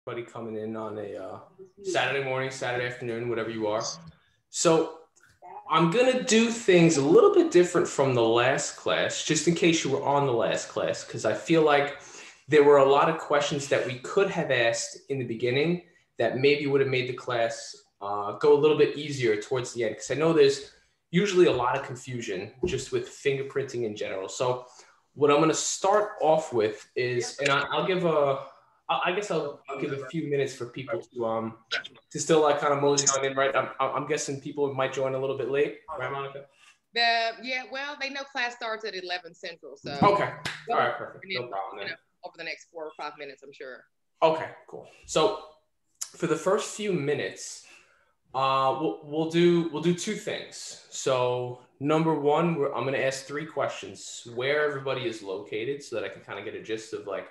everybody coming in on a Saturday morning, Saturday afternoon, whatever you are. So I'm going to do things a little bit different from the last class, just in case you were on the last class, because I feel like there were a lot of questions that we could have asked in the beginning that maybe would have made the class go a little bit easier towards the end, because I know there's usually a lot of confusion just with fingerprinting in general. So what I'm going to start off with is, and I'll give I guess I'll give a few minutes for people to still like kind of mosey on in, right? I'm guessing people might join a little bit late, right, Monica? Yeah, well, they know class starts at 11 Central, so. Okay, all right, perfect, no problem then. Over the next 4 or 5 minutes, I'm sure. Okay, cool. So for the first few minutes, we'll do two things. So number one, I'm going to ask 3 questions: where everybody is located, so that I can kind of get a gist of like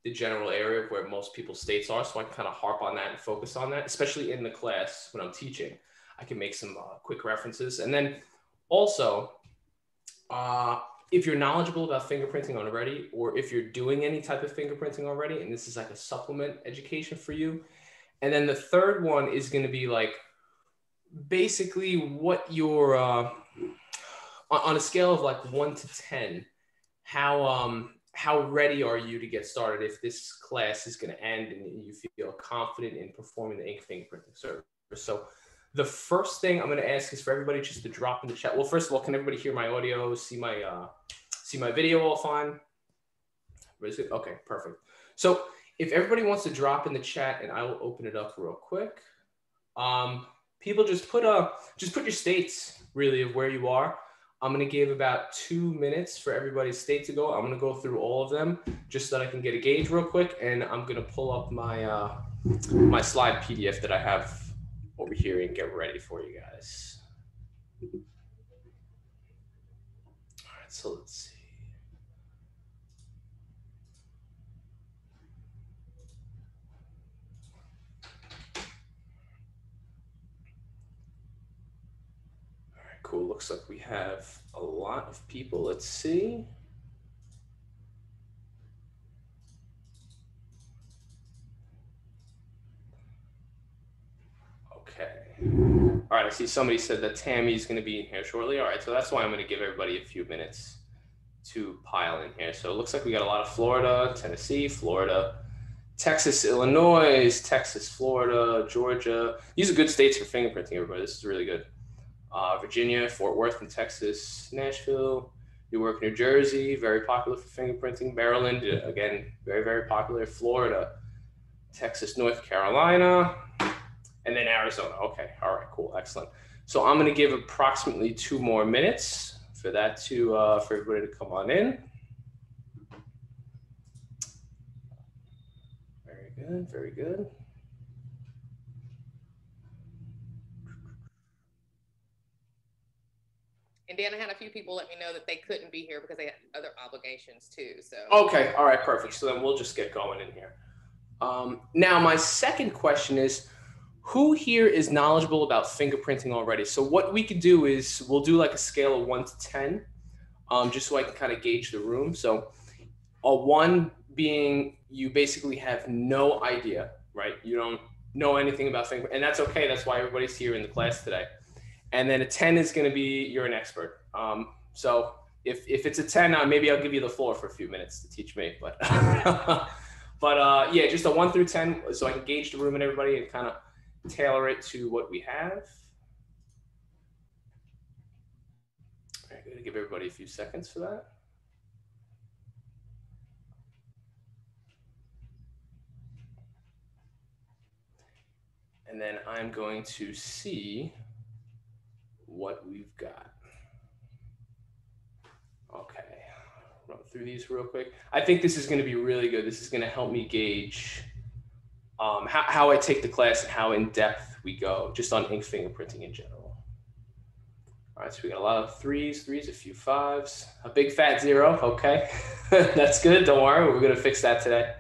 the general area of where most people's states are, so I can kind of harp on that and focus on that, especially in the class when I'm teaching. I can make some quick references. And then also, if you're knowledgeable about fingerprinting already, or if you're doing any type of fingerprinting already, and this is like a supplement education for you. And then the third one is going to be like basically what your on a scale of like 1 to 10, how ready are you to get started if this class is going to end and you feel confident in performing the ink fingerprinting service. So the first thing I'm going to ask is for everybody just to drop in the chat. Well, first of all, can everybody hear my audio, see my video all fine? Okay, perfect. So if everybody wants to drop in the chat, and I will open it up real quick. People just put your states really of where you are. I'm going to give about 2 minutes for everybody's state to go. I'm going to go through all of them just so that I can get a gauge real quick. And I'm going to pull up my, my slide PDF that I have over here and get ready for you guys. All right, so let's see. Cool. Looks like we have a lot of people. Let's see. Okay. All right. I see somebody said that Tammy's going to be in here shortly. All right. So that's why I'm going to give everybody a few minutes to pile in here. So it looks like we got a lot of Florida, Tennessee, Florida, Texas, Illinois, Texas, Florida, Georgia. These are good states for fingerprinting, everybody. This is really good. Virginia, Fort Worth in Texas, Nashville, Newark, New Jersey, very popular for fingerprinting. Maryland, again, very, very popular. Florida, Texas, North Carolina, and then Arizona. Okay, all right, cool, excellent. So I'm gonna give approximately 2 more minutes for that to, for everybody to come on in. Very good, very good. And then I had a few people let me know that they couldn't be here because they had other obligations too. So okay, all right, perfect. So then we'll just get going in here. Now my second question is, who here is knowledgeable about fingerprinting already? So what we could do is we'll do like a scale of 1 to 10, just so I can kind of gauge the room. So a 1 being you basically have no idea, right? You don't know anything about fingerprinting, and that's okay. That's why everybody's here in the class today. And then a 10 is going to be you're an expert. So if it's a 10, maybe I'll give you the floor for a few minutes to teach me. But but yeah, just a 1 through 10, so I can gauge the room and everybody and kind of tailor it to what we have. All right, I'm going to give everybody a few seconds for that. And then I'm going to see what we've got. Okay, run through these real quick. I think this is going to be really good. This is going to help me gauge how I take the class and how in depth we go just on ink fingerprinting in general. All right, so we got a lot of threes, a few 5s, a big fat 0. Okay, that's good. Don't worry, we're going to fix that today.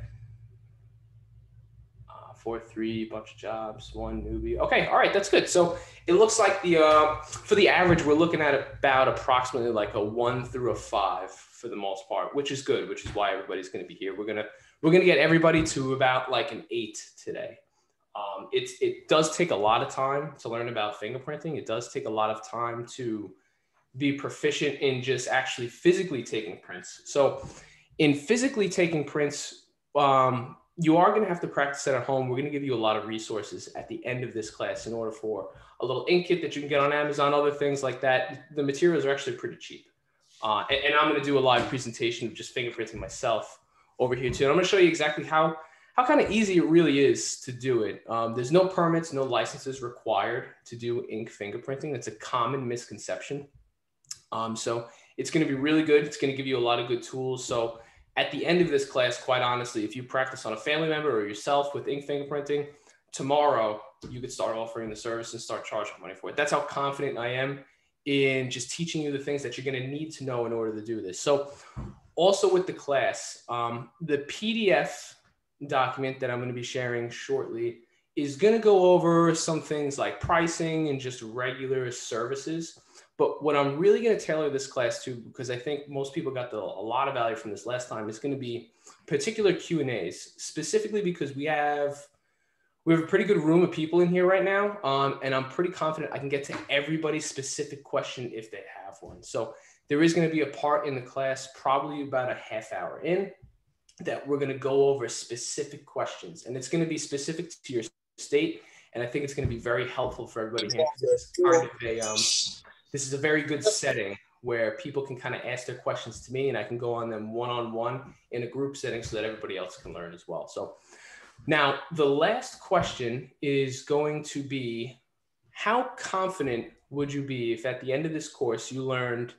4, 3, bunch of jobs, 1 newbie. Okay, all right, that's good. So it looks like the for the average, we're looking at about approximately like a 1 through a 5 for the most part, which is good, which is why everybody's going to be here. We're going to we're going to get everybody to about like an 8 today. It does take a lot of time to learn about fingerprinting. It does take a lot of time to be proficient in just actually physically taking prints. So in physically taking prints, you are going to have to practice it at home. We're going to give you a lot of resources at the end of this class in order for a little ink kit that you can get on Amazon, other things like that. The materials are actually pretty cheap. And I'm going to do a live presentation of just fingerprinting myself over here too. And I'm going to show you exactly how kind of easy it really is to do it. There's no permits, no licenses required to do ink fingerprinting. That's a common misconception. So it's going to be really good. It's going to give you a lot of good tools. So at the end of this class, quite honestly, if you practice on a family member or yourself with ink fingerprinting, tomorrow you could start offering the service and start charging money for it. That's how confident I am in just teaching you the things that you're going to need to know in order to do this. So also with the class, the PDF document that I'm going to be sharing shortly is going to go over some things like pricing and just regular services. But what I'm really going to tailor this class to, because I think most people got a lot of value from this last time, is going to be particular Q&As, specifically because we have a pretty good room of people in here right now. And I'm pretty confident I can get to everybody's specific question if they have one. So there is going to be a part in the class, probably about a half hour in, that we're going to go over specific questions. And it's going to be specific to your state. And I think it's going to be very helpful for everybody here. This is a very good setting where people can kind of ask their questions to me and I can go on them one-on-one in a group setting so that everybody else can learn as well. So now the last question is going to be, how confident would you be if at the end of this course you learned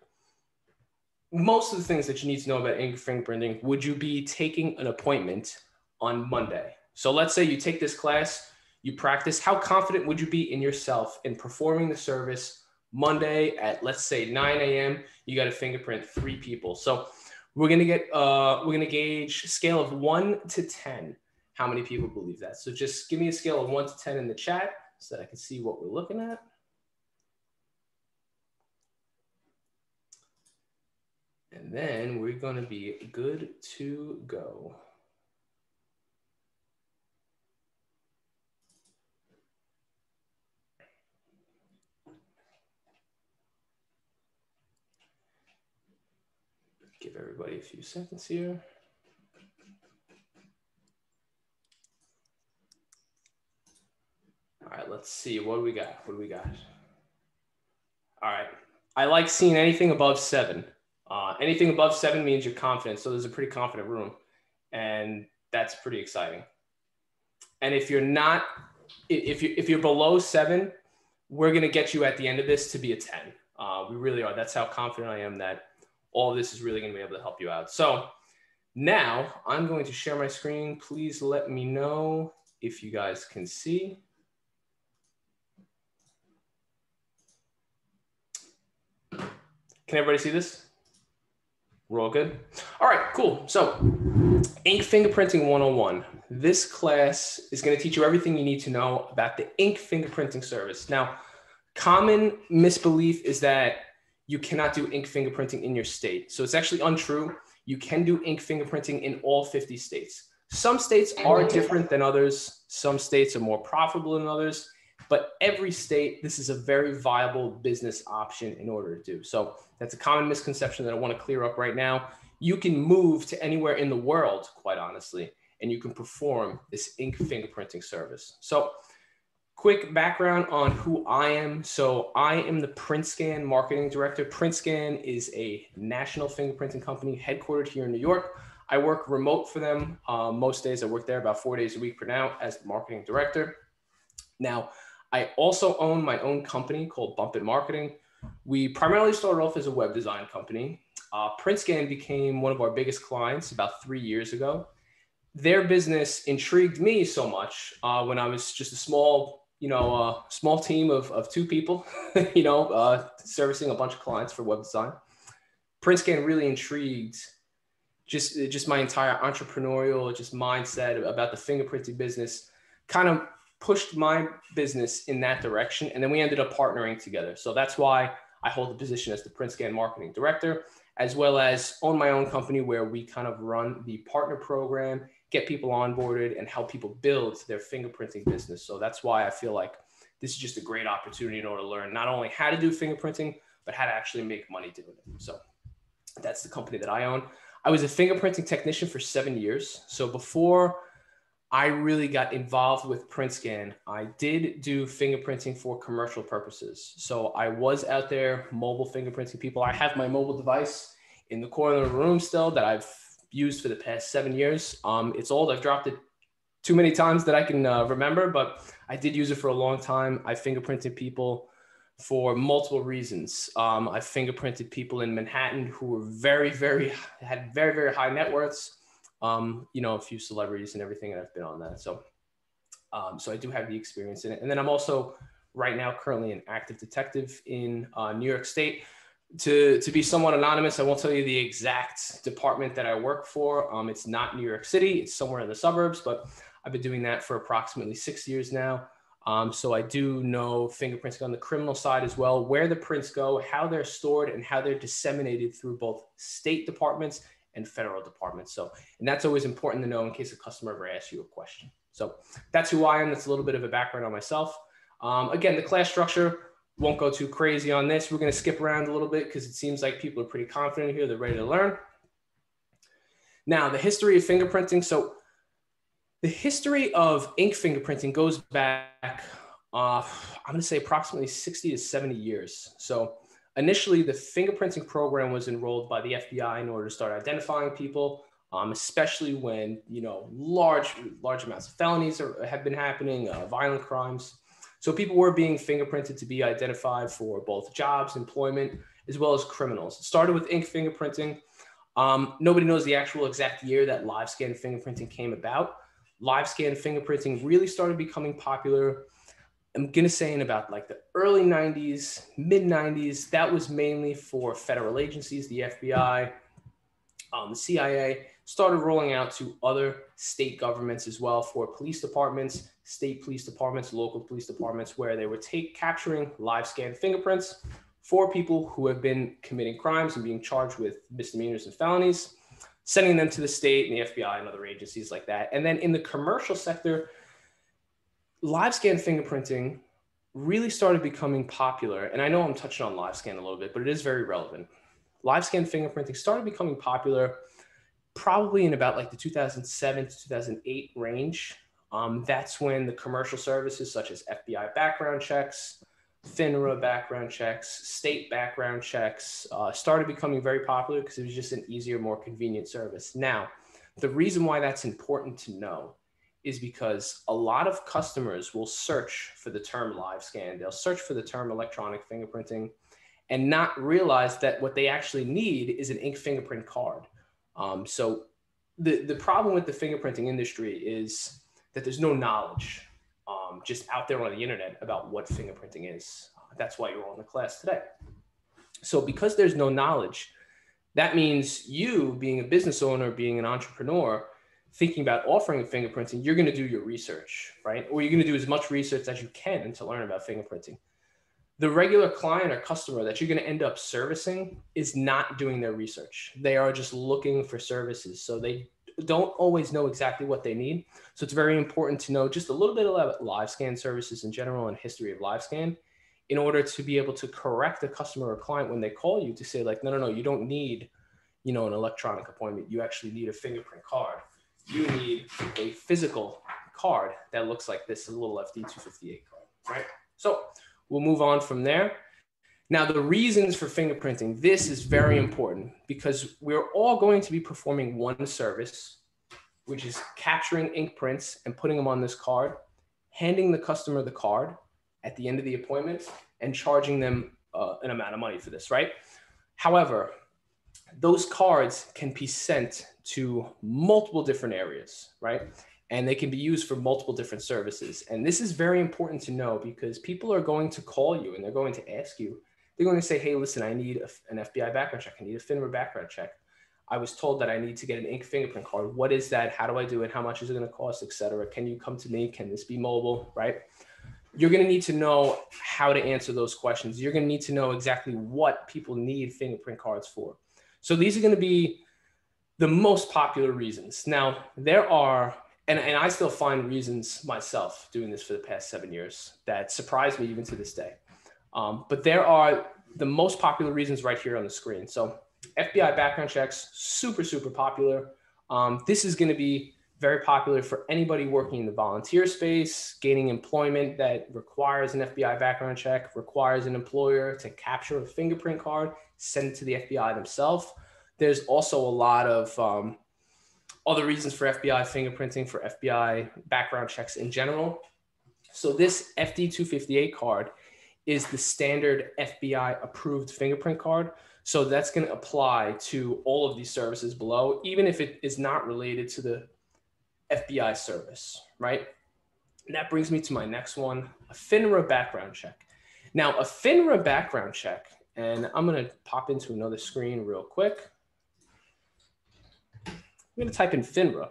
most of the things that you need to know about ink fingerprinting? Would you be taking an appointment on Monday? So let's say you take this class, you practice. How confident would you be in yourself in performing the service Monday at, let's say, 9 a.m.? You got to fingerprint 3 people. So we're gonna gauge a scale of 1 to 10. How many people believe that? So just give me a scale of 1 to 10 in the chat so that I can see what we're looking at. And then we're going to be good to go. Give everybody a few seconds here. All right, let's see. What do we got? What do we got? All right. I like seeing anything above 7. Anything above 7 means you're confident. So there's a pretty confident room. And that's pretty exciting. And if you're not, if you're below 7, we're going to get you at the end of this to be a 10. We really are. That's how confident I am that all of this is really going to be able to help you out. So now I'm going to share my screen. Please let me know if you guys can see. Can everybody see this? We're all good? All right, cool. So ink fingerprinting 101. This class is going to teach you everything you need to know about the ink fingerprinting service. Now, common misbelief is that you cannot do ink fingerprinting in your state. So it's actually untrue. You can do ink fingerprinting in all 50 states. Some states are different than others. Some states are more profitable than others. But every state, this is a very viable business option in order to do. So that's a common misconception that I want to clear up right now. You can move to anywhere in the world, quite honestly, and you can perform this ink fingerprinting service. So quick background on who I am. So I am the PrintScan marketing director. PrintScan is a national fingerprinting company headquartered here in New York. I work remote for them. Most days I work there about 4 days a week for now as the marketing director. Now, I also own my own company called Bump It Marketing. We primarily started off as a web design company. PrintScan became one of our biggest clients about 3 years ago. Their business intrigued me so much when I was just a small, small team of 2 people, servicing a bunch of clients for web design. PrintScan really intrigued just my entire entrepreneurial mindset about the fingerprinting business, kind of pushed my business in that direction. And then we ended up partnering together. So that's why I hold the position as the PrintScan marketing director, as well as own my own company where we kind of run the partner program get people onboarded and help people build their fingerprinting business. So that's why I feel like this is just a great opportunity in order to learn not only how to do fingerprinting, but how to actually make money doing it. So that's the company that I own. I was a fingerprinting technician for 7 years. So before I really got involved with PrintScan, I did do fingerprinting for commercial purposes. So I was out there mobile fingerprinting people. I have my mobile device in the corner of the room still that I've used for the past 7 years. It's old. I've dropped it too many times that I can remember, but I did use it for a long time. I fingerprinted people for multiple reasons. I fingerprinted people in Manhattan who were had very, very high net worths. A few celebrities and everything, and I've been on that. So I do have the experience in it. And then I'm also right now currently an active detective in New York State. To be somewhat anonymous, I won't tell you the exact department that I work for. It's not New York City. It's somewhere in the suburbs, but I've been doing that for approximately 6 years now. So I do know fingerprinting on the criminal side as well, where the prints go, how they're stored, and how they're disseminated through both state departments and federal departments. And that's always important to know in case a customer ever asks you a question. So that's who I am. That's a little bit of a background on myself. Again, the class structure, won't go too crazy on this. We're going to skip around a little bit because it seems like people are pretty confident here. They're ready to learn. Now, the history of fingerprinting. So the history of ink fingerprinting goes back, I'm going to say approximately 60 to 70 years. So initially, the fingerprinting program was enrolled by the FBI in order to start identifying people, especially when, large amounts of felonies have been happening, violent crimes. So people were being fingerprinted to be identified for both jobs, employment, as well as criminals. It started with ink fingerprinting. Nobody knows the actual exact year that live scan fingerprinting came about. Live scan fingerprinting really started becoming popular, I'm going to say in about like the early 90s, mid 90s. That was mainly for federal agencies, the FBI, the CIA, started rolling out to other state governments as well for police departments, state police departments, local police departments, where they were capturing live scan fingerprints for people who have been committing crimes and being charged with misdemeanors and felonies, sending them to the state and the FBI and other agencies like that. And then in the commercial sector, live scan fingerprinting really started becoming popular. And I know I'm touching on live scan a little bit, but it is very relevant. Live scan fingerprinting started becoming popular probably in about like the 2007 to 2008 range. That's when the commercial services such as FBI background checks, FINRA background checks, state background checks started becoming very popular because it was just an easier, more convenient service. Now, the reason why that's important to know is because a lot of customers will search for the term live scan. They'll search for the term electronic fingerprinting and not realize that what they actually need is an ink fingerprint card. So the problem with the fingerprinting industry is that there's no knowledge just out there on the internet about what fingerprinting is. That's why you're on the class today. So because there's no knowledge, that means you being a business owner, being an entrepreneur, thinking about offering fingerprinting, you're going to do your research, right? Or you're going to do as much research as you can to learn about fingerprinting. The regular client or customer that you're going to end up servicing is not doing their research. They are just looking for services. So they don't always know exactly what they need. So it's very important to know just a little bit about live scan services in general and history of live scan in order to be able to correct a customer or client when they call you to say like, no, you don't need, an electronic appointment. You actually need a fingerprint card. You need a physical card that looks like this, a little FD258 card, right? So we'll move on from there. Now, the reasons for fingerprinting, this is very important because we're all going to be performing one service, which is capturing ink prints and putting them on this card, handing the customer the card at the end of the appointment and charging them an amount of money for this, right? However, those cards can be sent to multiple different areas, right? And they can be used for multiple different services. And this is very important to know because people are going to call you and they're going to ask you, they're going to say, hey, listen, I need an FBI background check. I need a FINRA background check. I was told that I need to get an ink fingerprint card. What is that? How do I do it? How much is it going to cost, et cetera? Can you come to me? Can this be mobile, right? You're going to need to know how to answer those questions. You're going to need to know exactly what people need fingerprint cards for. So these are going to be the most popular reasons. Now, there are, and I still find reasons myself doing this for the past 7 years that surprise me even to this day. But there are the most popular reasons right here on the screen. So FBI background checks, super, super popular. This is going to be very popular for anybody working in the volunteer space, gaining employment that requires an FBI background check, requires an employer to capture a fingerprint card, send it to the FBI themselves. There's also a lot of other reasons for FBI fingerprinting, for FBI background checks in general. So this FD258 card is the standard FBI approved fingerprint card. So that's going to apply to all of these services below, even if it is not related to the FBI service, right? And that brings me to my next one, a FINRA background check. Now, a FINRA background check, and I'm going to pop into another screen real quick. I'm going to type in FINRA.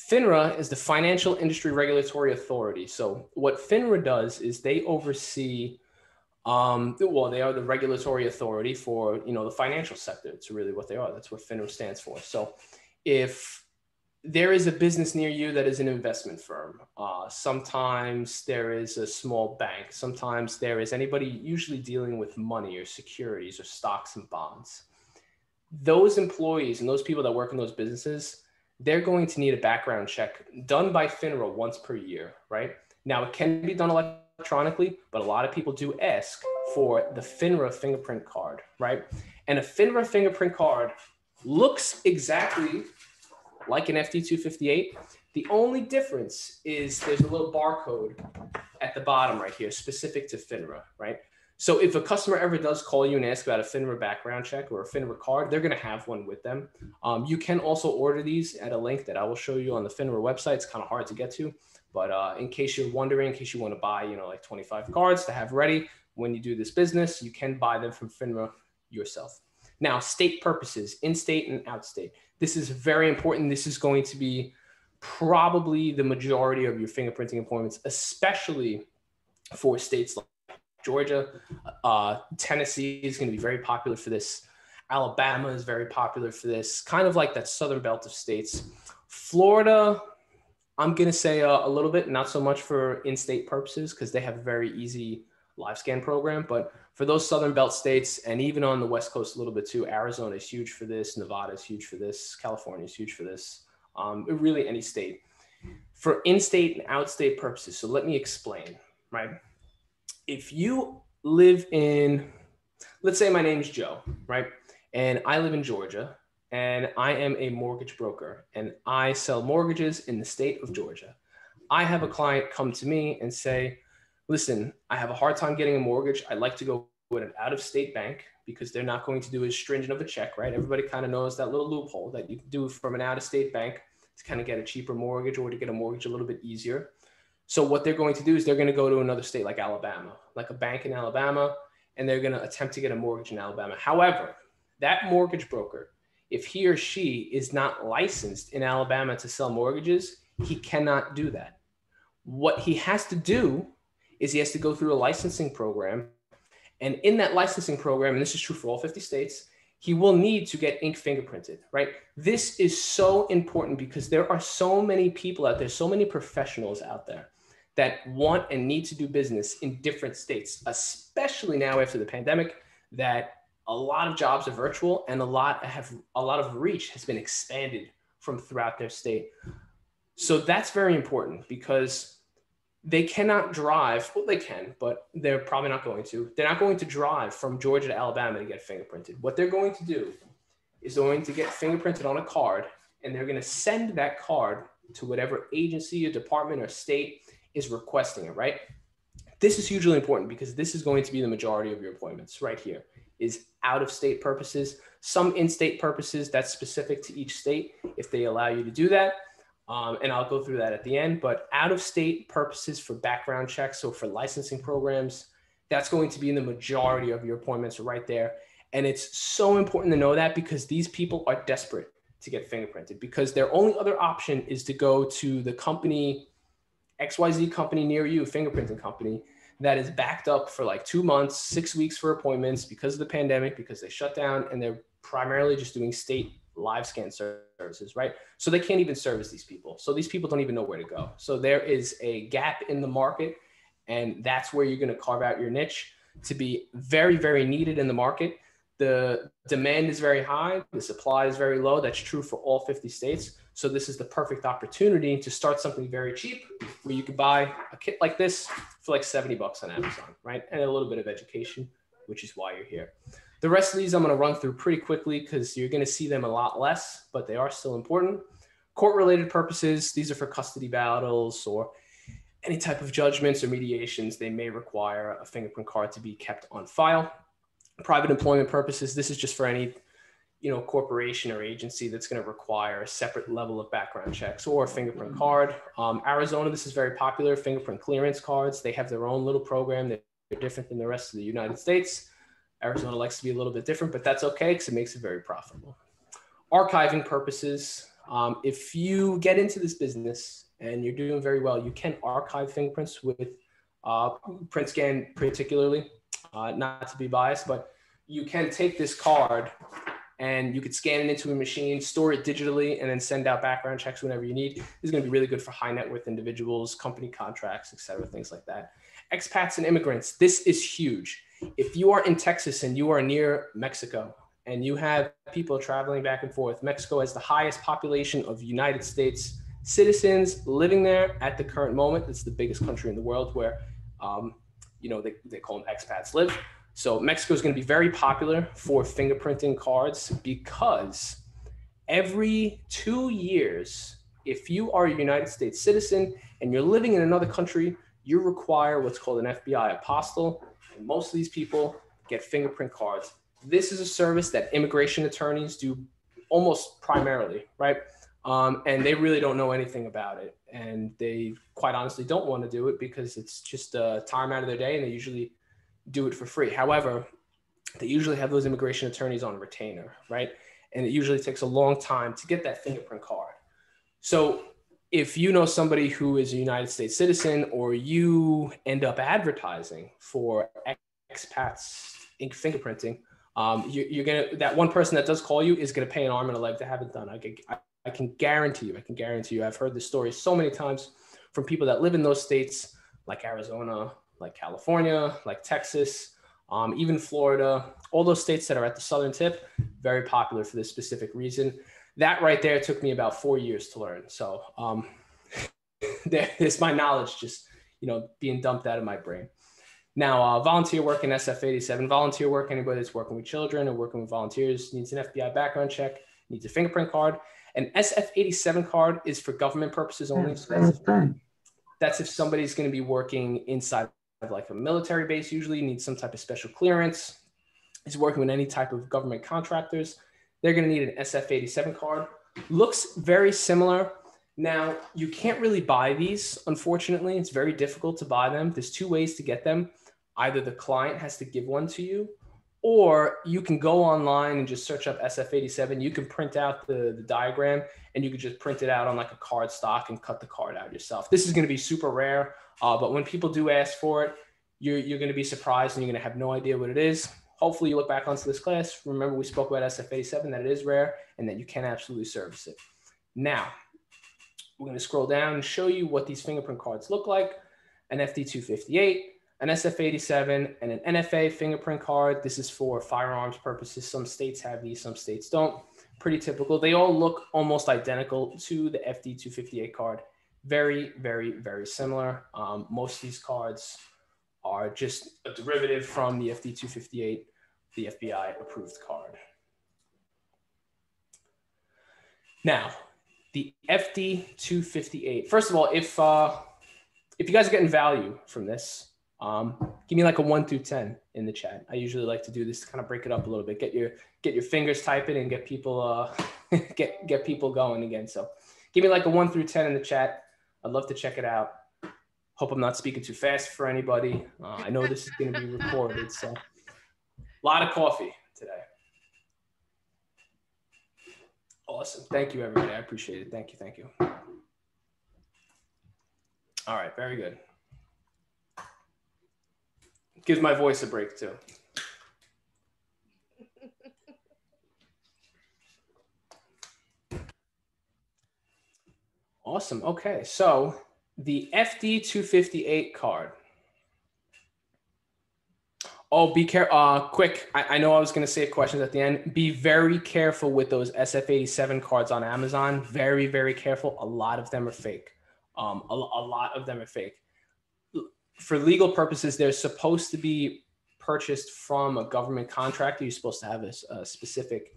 FINRA is the Financial Industry Regulatory Authority. So what FINRA does is they oversee, well, they are the regulatory authority for, the financial sector. It's really what they are. That's what FINRA stands for. So if there is a business near you that is an investment firm, sometimes there is a small bank, sometimes there is anybody usually dealing with money or securities or stocks and bonds. Those employees and those people that work in those businesses, they're going to need a background check done by FINRA once per year, right? Now, it can be done electronically, but a lot of people do ask for the FINRA fingerprint card, right? And a FINRA fingerprint card looks exactly like an FD258. The only difference is there's a little barcode at the bottom right here, specific to FINRA, right? So if a customer ever does call you and ask about a FINRA background check or a FINRA card, they're going to have one with them. You can also order these at a link that I will show you on the FINRA website. It's kind of hard to get to, but in case you're wondering, in case you want to buy, like 25 cards to have ready when you do this business, you can buy them from FINRA yourself. Now, state purposes, in-state and out-state. This is very important. This is going to be probably the majority of your fingerprinting appointments, especially for states like Georgia. Tennessee is going to be very popular for this. Alabama is very popular for this, kind of like that southern belt of states. Florida, I'm going to say a little bit, not so much for in-state purposes because they have a very easy live scan program, but for those southern belt states and even on the West Coast a little bit too, Arizona is huge for this, Nevada is huge for this, California is huge for this, really any state. For in-state and out-state purposes, so let me explain, right? If you live in, let's say my name is Joe, right? And I live in Georgia and I am a mortgage broker and I sell mortgages in the state of Georgia. I have a client come to me and say, listen, I have a hard time getting a mortgage. I'd like to go with an out-of-state bank because they're not going to do as stringent of a check, right? Everybody kind of knows that little loophole that you can do from an out-of-state bank to kind of get a cheaper mortgage or to get a mortgage a little bit easier. So what they're going to do is they're going to go to another state like Alabama, like a bank in Alabama, and they're going to attempt to get a mortgage in Alabama. However, that mortgage broker, if he or she is not licensed in Alabama to sell mortgages, he cannot do that. What he has to do is he has to go through a licensing program. And in that licensing program, and this is true for all 50 states, he will need to get ink fingerprinted, right? This is so important because there are so many people out there, so many professionals out there that want and need to do business in different states, especially now after the pandemic, that a lot of jobs are virtual and a lot of reach has been expanded from throughout their state. So that's very important because they cannot drive. Well, they can, but they're probably not going to. They're not going to drive from Georgia to Alabama to get fingerprinted. What they're going to do is going to get fingerprinted on a card, and they're going to send that card to whatever agency or department or state is requesting it, right? This is hugely important because this is going to be the majority of your appointments right here is out-of-state purposes, some in-state purposes that's specific to each state if they allow you to do that. And I'll go through that at the end, but out-of-state purposes for background checks, so for licensing programs, that's going to be in the majority of your appointments right there. And it's so important to know that because these people are desperate to get fingerprinted because their only other option is to go to the company, XYZ company near you, fingerprinting company, that is backed up for like 2 months, 6 weeks for appointments because of the pandemic, because they shut down and they're primarily just doing state live scan services, right? So they can't even service these people. So these people don't even know where to go. So there is a gap in the market, and that's where you're going to carve out your niche to be very, very needed in the market. The demand is very high. The supply is very low. That's true for all 50 states. So this is the perfect opportunity to start something very cheap where you could buy a kit like this for like $70 on Amazon, right? And a little bit of education, which is why you're here. The rest of these I'm going to run through pretty quickly because you're going to see them a lot less, but they are still important. Court-related purposes, these are for custody battles or any type of judgments or mediations. They may require a fingerprint card to be kept on file. Private employment purposes, this is just for any corporation or agency that's going to require a separate level of background checks or a fingerprint card. Arizona, this is very popular, fingerprint clearance cards. They have their own little program. They're different than the rest of the United States. Arizona likes to be a little bit different, but that's okay because it makes it very profitable. Archiving purposes, if you get into this business and you're doing very well, you can archive fingerprints with print scan particularly, not to be biased, but you can take this card and you could scan it into a machine, store it digitally, and then send out background checks whenever you need. This is going to be really good for high net worth individuals, company contracts, et cetera, things like that. Expats and immigrants, this is huge. If you are in Texas and you are near Mexico and you have people traveling back and forth, Mexico has the highest population of United States citizens living there at the current moment. It's the biggest country in the world where, they call them expats live. So Mexico is going to be very popular for fingerprinting cards because every 2 years, if you are a United States citizen and you're living in another country, you require what's called an FBI apostille. And most of these people get fingerprint cards. This is a service that immigration attorneys do almost primarily, right? And they really don't know anything about it. And they quite honestly don't want to do it because it's just time out of their day and they usually do it for free. However, they usually have those immigration attorneys on retainer, right? And it usually takes a long time to get that fingerprint card. So if you know somebody who is a United States citizen or you end up advertising for expats in fingerprinting, you're gonna, that one person that does call you is gonna pay an arm and a leg to have it done. I can guarantee you, I've heard this story so many times from people that live in those states like Arizona, like California, like Texas, even Florida, all those states that are at the southern tip, very popular for this specific reason. That right there took me about 4 years to learn. So there's my knowledge just, being dumped out of my brain. Now, volunteer work in SF87, volunteer work, anybody that's working with children or working with volunteers needs an FBI background check, needs a fingerprint card. An SF87 card is for government purposes only. So that's if somebody's going to be working inside of like a military base, usually needs some type of special clearance, is working with any type of government contractors. They're going to need an SF87 card. Looks very similar. Now, you can't really buy these, unfortunately. It's very difficult to buy them. There's two ways to get them. Either the client has to give one to you, or you can go online and just search up SF87. You can print out the diagram and you can just print it out on like a card stock and cut the card out yourself. This is going to be super rare, but when people do ask for it, you're going to be surprised and you're going to have no idea what it is. Hopefully you look back onto this class. Remember, we spoke about SF87, that it is rare and that you can absolutely service it. Now, we're going to scroll down and show you what these fingerprint cards look like. An FD258, an SF87, and an NFA fingerprint card. This is for firearms purposes. Some states have these, some states don't. Pretty typical. They all look almost identical to the FD258 card. Very, very, very similar. Most of these cards are just a derivative from the FD258, the FBI approved card. Now, the FD258. First of all, if you guys are getting value from this, give me like a 1 through 10 in the chat. I usually like to do this to kind of break it up a little bit, get your fingers typing and get people get people going again. So give me like a 1 through 10 in the chat. I'd love to check it out. Hope I'm not speaking too fast for anybody. I know this is going to be recorded, so a lot of coffee today. Awesome. Thank you, everybody. I appreciate it. Thank you. Thank you. All right. Very good. Gives my voice a break too. Awesome. Okay. So the FD258 card. Oh, be careful. Quick. I know I was going to say questions at the end. Be very careful with those SF87 cards on Amazon. Very, very careful. A lot of them are fake. A lot of them are fake. For legal purposes, they're supposed to be purchased from a government contractor. You're supposed to have a specific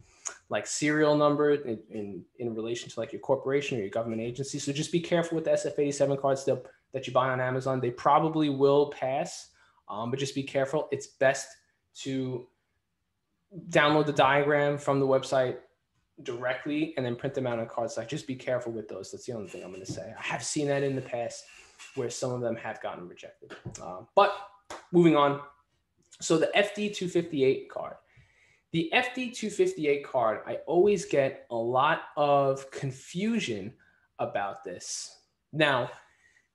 like serial number in relation to like your corporation or your government agency. So just be careful with the SF87 cards that you buy on Amazon. They probably will pass, but just be careful. It's best to download the diagram from the website directly and then print them out on cards. Like just be careful with those. That's the only thing I'm going to say. I have seen that in the past where some of them have gotten rejected. But moving on. So the FD258 card. The FD258 card, I always get a lot of confusion about this. Now,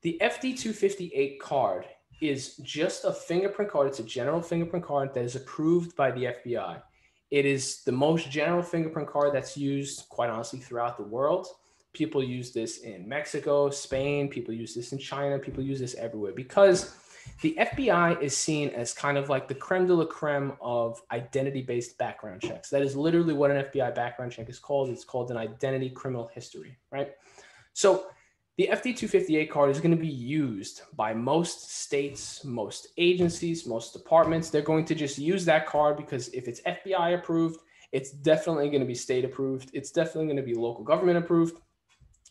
the FD258 card is just a fingerprint card. It's a general fingerprint card that is approved by the FBI. It is the most general fingerprint card that's used, quite honestly, throughout the world. People use this in Mexico, Spain. People use this in China. People use this everywhere because the FBI is seen as kind of like the creme de la creme of identity-based background checks. That is literally what an FBI background check is called. It's called an identity criminal history, right? So the FD258 card is going to be used by most states, most agencies, most departments. They're going to just use that card because if it's FBI approved, it's definitely going to be state approved. It's definitely going to be local government approved.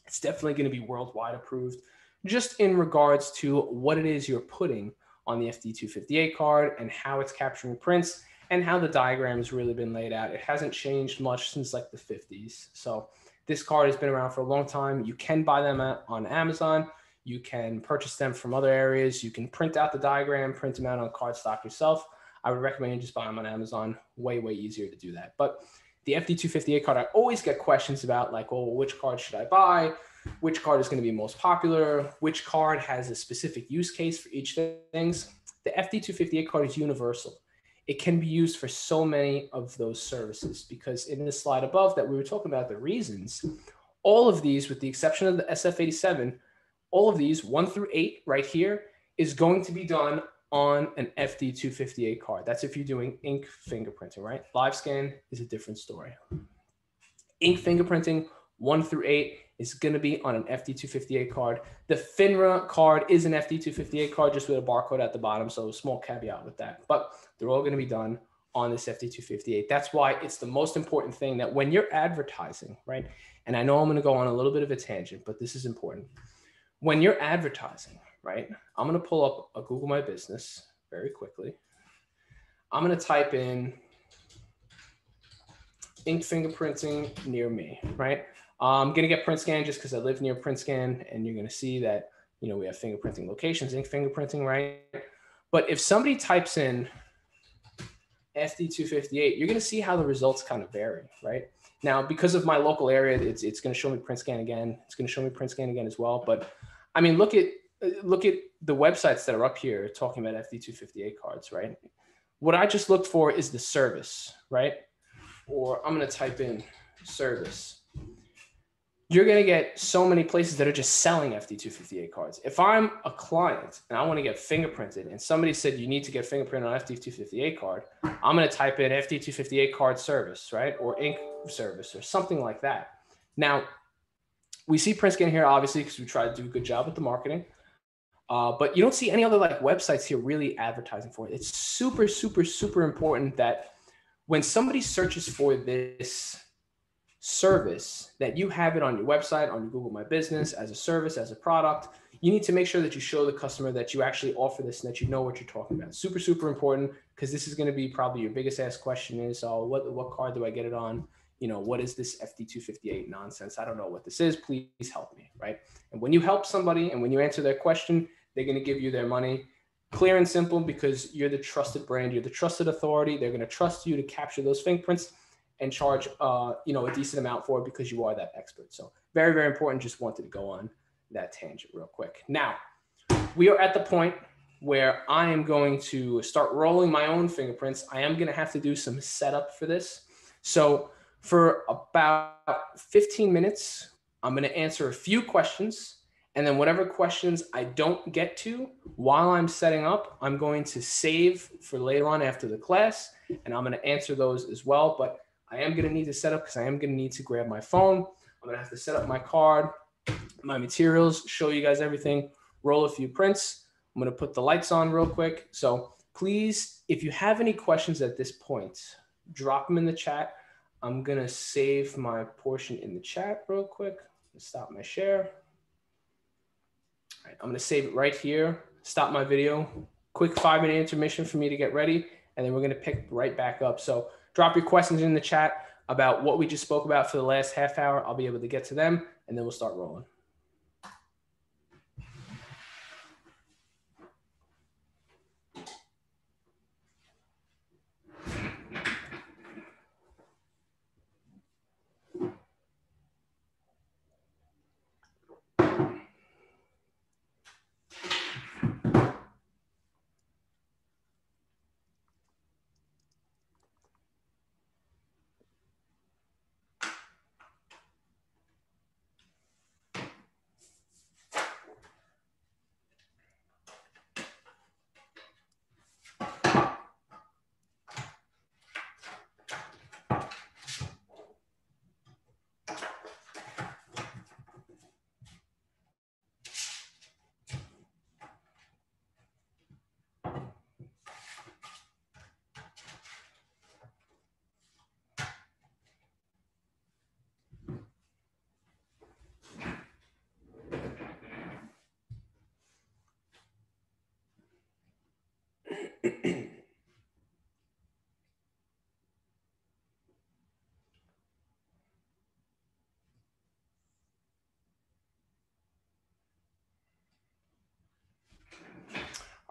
It's definitely going to be worldwide approved, just in regards to what it is you're putting on the FD258 card and how it's capturing prints and how the diagram has really been laid out. It hasn't changed much since like the 50s. So this card has been around for a long time. You can buy them on Amazon. You can purchase them from other areas. You can print out the diagram, print them out on cardstock yourself. I would recommend you just buy them on Amazon. Way, way easier to do that. But the FD258 card, I always get questions about like, well, which card should I buy? Which card is going to be most popular? Which card has a specific use case for each things? The FD258 card is universal. It can be used for so many of those services because in the slide above that we were talking about the reasons, all of these, with the exception of the SF87, all of these 1 through 8 right here is going to be done on an FD258 card. That's if you're doing ink fingerprinting, right? Live scan is a different story. Ink fingerprinting 1 through 8 is going to be on an FD258 card. The FINRA card is an FD258 card just with a barcode at the bottom. So a small caveat with that, but they're all going to be done on this FD258. That's why it's the most important thing that when you're advertising, right? And I know I'm going to go on a little bit of a tangent, but this is important. When you're advertising, right? I'm going to pull up a Google My Business very quickly. I'm going to type in ink fingerprinting near me, right? I'm going to get print scan just because I live near print scan, and you're going to see that, you know, we have fingerprinting locations, ink fingerprinting, right? But if somebody types in FD258, you're going to see how the results kind of vary, right? Now, because of my local area, it's going to show me print scan again. It's going to show me print scan again as well. But I mean, look at the websites that are up here talking about FD258 cards, right? What I just looked for is the service, right? Or I'm going to type in service. You're going to get so many places that are just selling FD258 cards. If I'm a client and I want to get fingerprinted and somebody said you need to get fingerprinted on FD258 card, I'm going to type in FD258 card service, right? Or ink service or something like that. Now, we see print scan here, obviously, because we try to do a good job with the marketing. But you don't see any other like websites here really advertising for it. It's super, super, super important that when somebody searches for this service, that you have it on your website, on your Google My Business, as a service, as a product. You need to make sure that you show the customer that you actually offer this and that you know what you're talking about. Super, super important, because this is going to be probably your biggest asked question is, oh, what card do I get it on? You know, what is this FD258 nonsense? I don't know what this is. Please help me, right? And when you help somebody and when you answer their question, they're going to give you their money. Clear and simple, because you're the trusted brand, you're the trusted authority. They're going to trust you to capture those fingerprints and charge, you know, a decent amount for it because you are that expert. So very, very important. Just wanted to go on that tangent real quick. Now, we are at the point where I am going to start rolling my own fingerprints. I am going to have to do some setup for this. So for about 15 minutes, I'm going to answer a few questions, and then whatever questions I don't get to while I'm setting up, I'm going to save for later on after the class, and I'm going to answer those as well. But I am going to need to set up because I am going to need to grab my phone. I'm going to have to set up my card, my materials, show you guys everything, roll a few prints. I'm going to put the lights on real quick. So please, if you have any questions at this point, drop them in the chat. I'm going to save my portion in the chat real quick. Stop my share. All right, I'm going to save it right here. Stop my video. Quick 5-minute intermission for me to get ready, and then we're going to pick right back up. So drop your questions in the chat about what we just spoke about for the last half hour. I'll be able to get to them, and then we'll start rolling.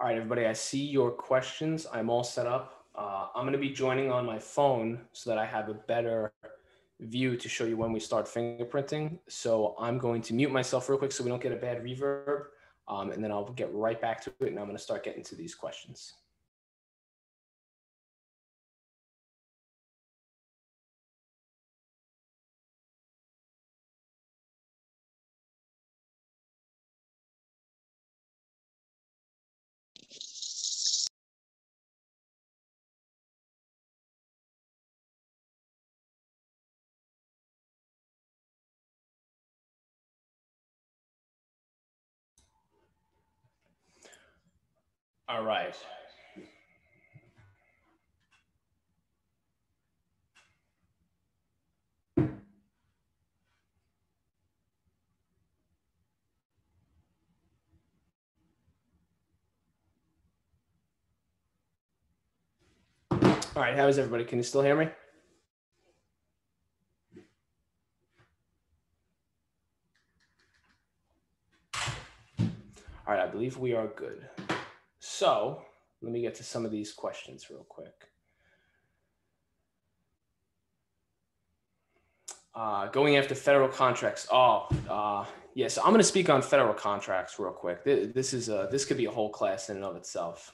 All right, everybody, I see your questions. I'm all set up. I'm going to be joining on my phone so that I have a better view to show you when we start fingerprinting. So I'm going to mute myself real quick so we don't get a bad reverb. And then I'll get right back to it, and I'm going to start getting to these questions. All right. All right, how is everybody? Can you still hear me? All right, I believe we are good. So let me get to some of these questions real quick. Going after federal contracts. Yeah, so I'm going to speak on federal contracts real quick. This could be a whole class in and of itself.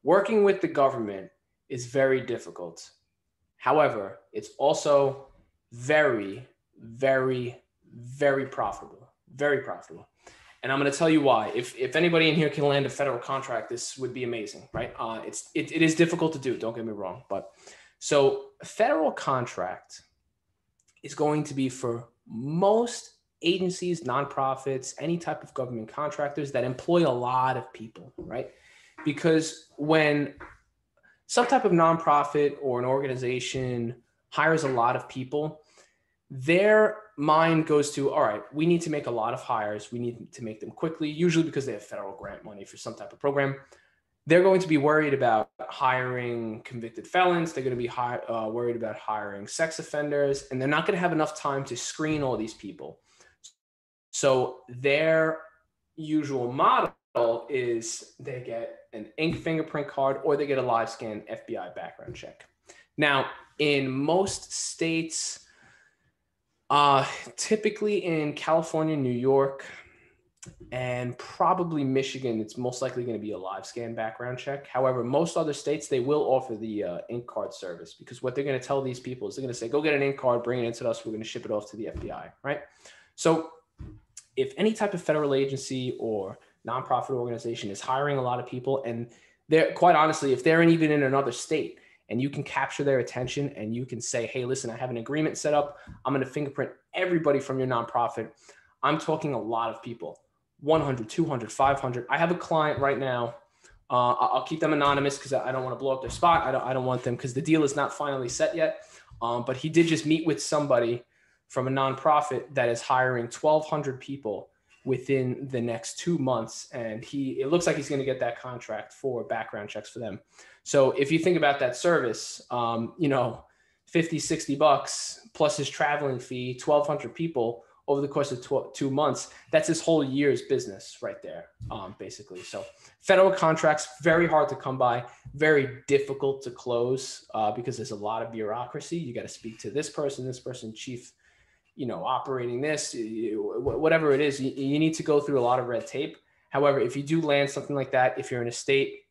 Working with the government is very difficult. However, it's also very, very, very profitable. Very profitable. And I'm going to tell you why. If anybody in here can land a federal contract, this would be amazing, right? It is difficult to do. Don't get me wrong. But so a federal contract is going to be for most agencies, nonprofits, any type of government contractors that employ a lot of people, right? Because when some type of nonprofit or an organization hires a lot of people, their mind goes to, all right, we need to make a lot of hires. We need to make them quickly, usually because they have federal grant money for some type of program. They're going to be worried about hiring convicted felons. They're going to be worried about hiring sex offenders, and they're not going to have enough time to screen all these people. So their usual model is they get an ink fingerprint card or they get a live scan FBI background check. Now, in most states, typically in California, New York, and probably Michigan, it's most likely going to be a live scan background check. However, most other states, they will offer the ink card service, because what they're going to tell these people is they're going to say, go get an ink card, bring it into us. We're going to ship it off to the FBI, right? So if any type of federal agency or nonprofit organization is hiring a lot of people, and they're quite honestly, if they're even in another state and you can capture their attention and you can say, hey, listen, I have an agreement set up. I'm going to fingerprint everybody from your nonprofit. I'm talking a lot of people, 100, 200, 500. I have a client right now. I'll keep them anonymous because I don't want to blow up their spot. I don't want them because the deal is not finally set yet. But he did just meet with somebody from a nonprofit that is hiring 1,200 people within the next 2 months. And it looks like he's going to get that contract for background checks for them. So if you think about that service, 50, 60 bucks plus his traveling fee, 1,200 people over the course of 2 months, that's his whole year's business right there, basically. So federal contracts, very hard to come by, very difficult to close because there's a lot of bureaucracy. You got to speak to this person, chief, operating this, whatever it is, you need to go through a lot of red tape. However, if you do land something like that, if you're in a state,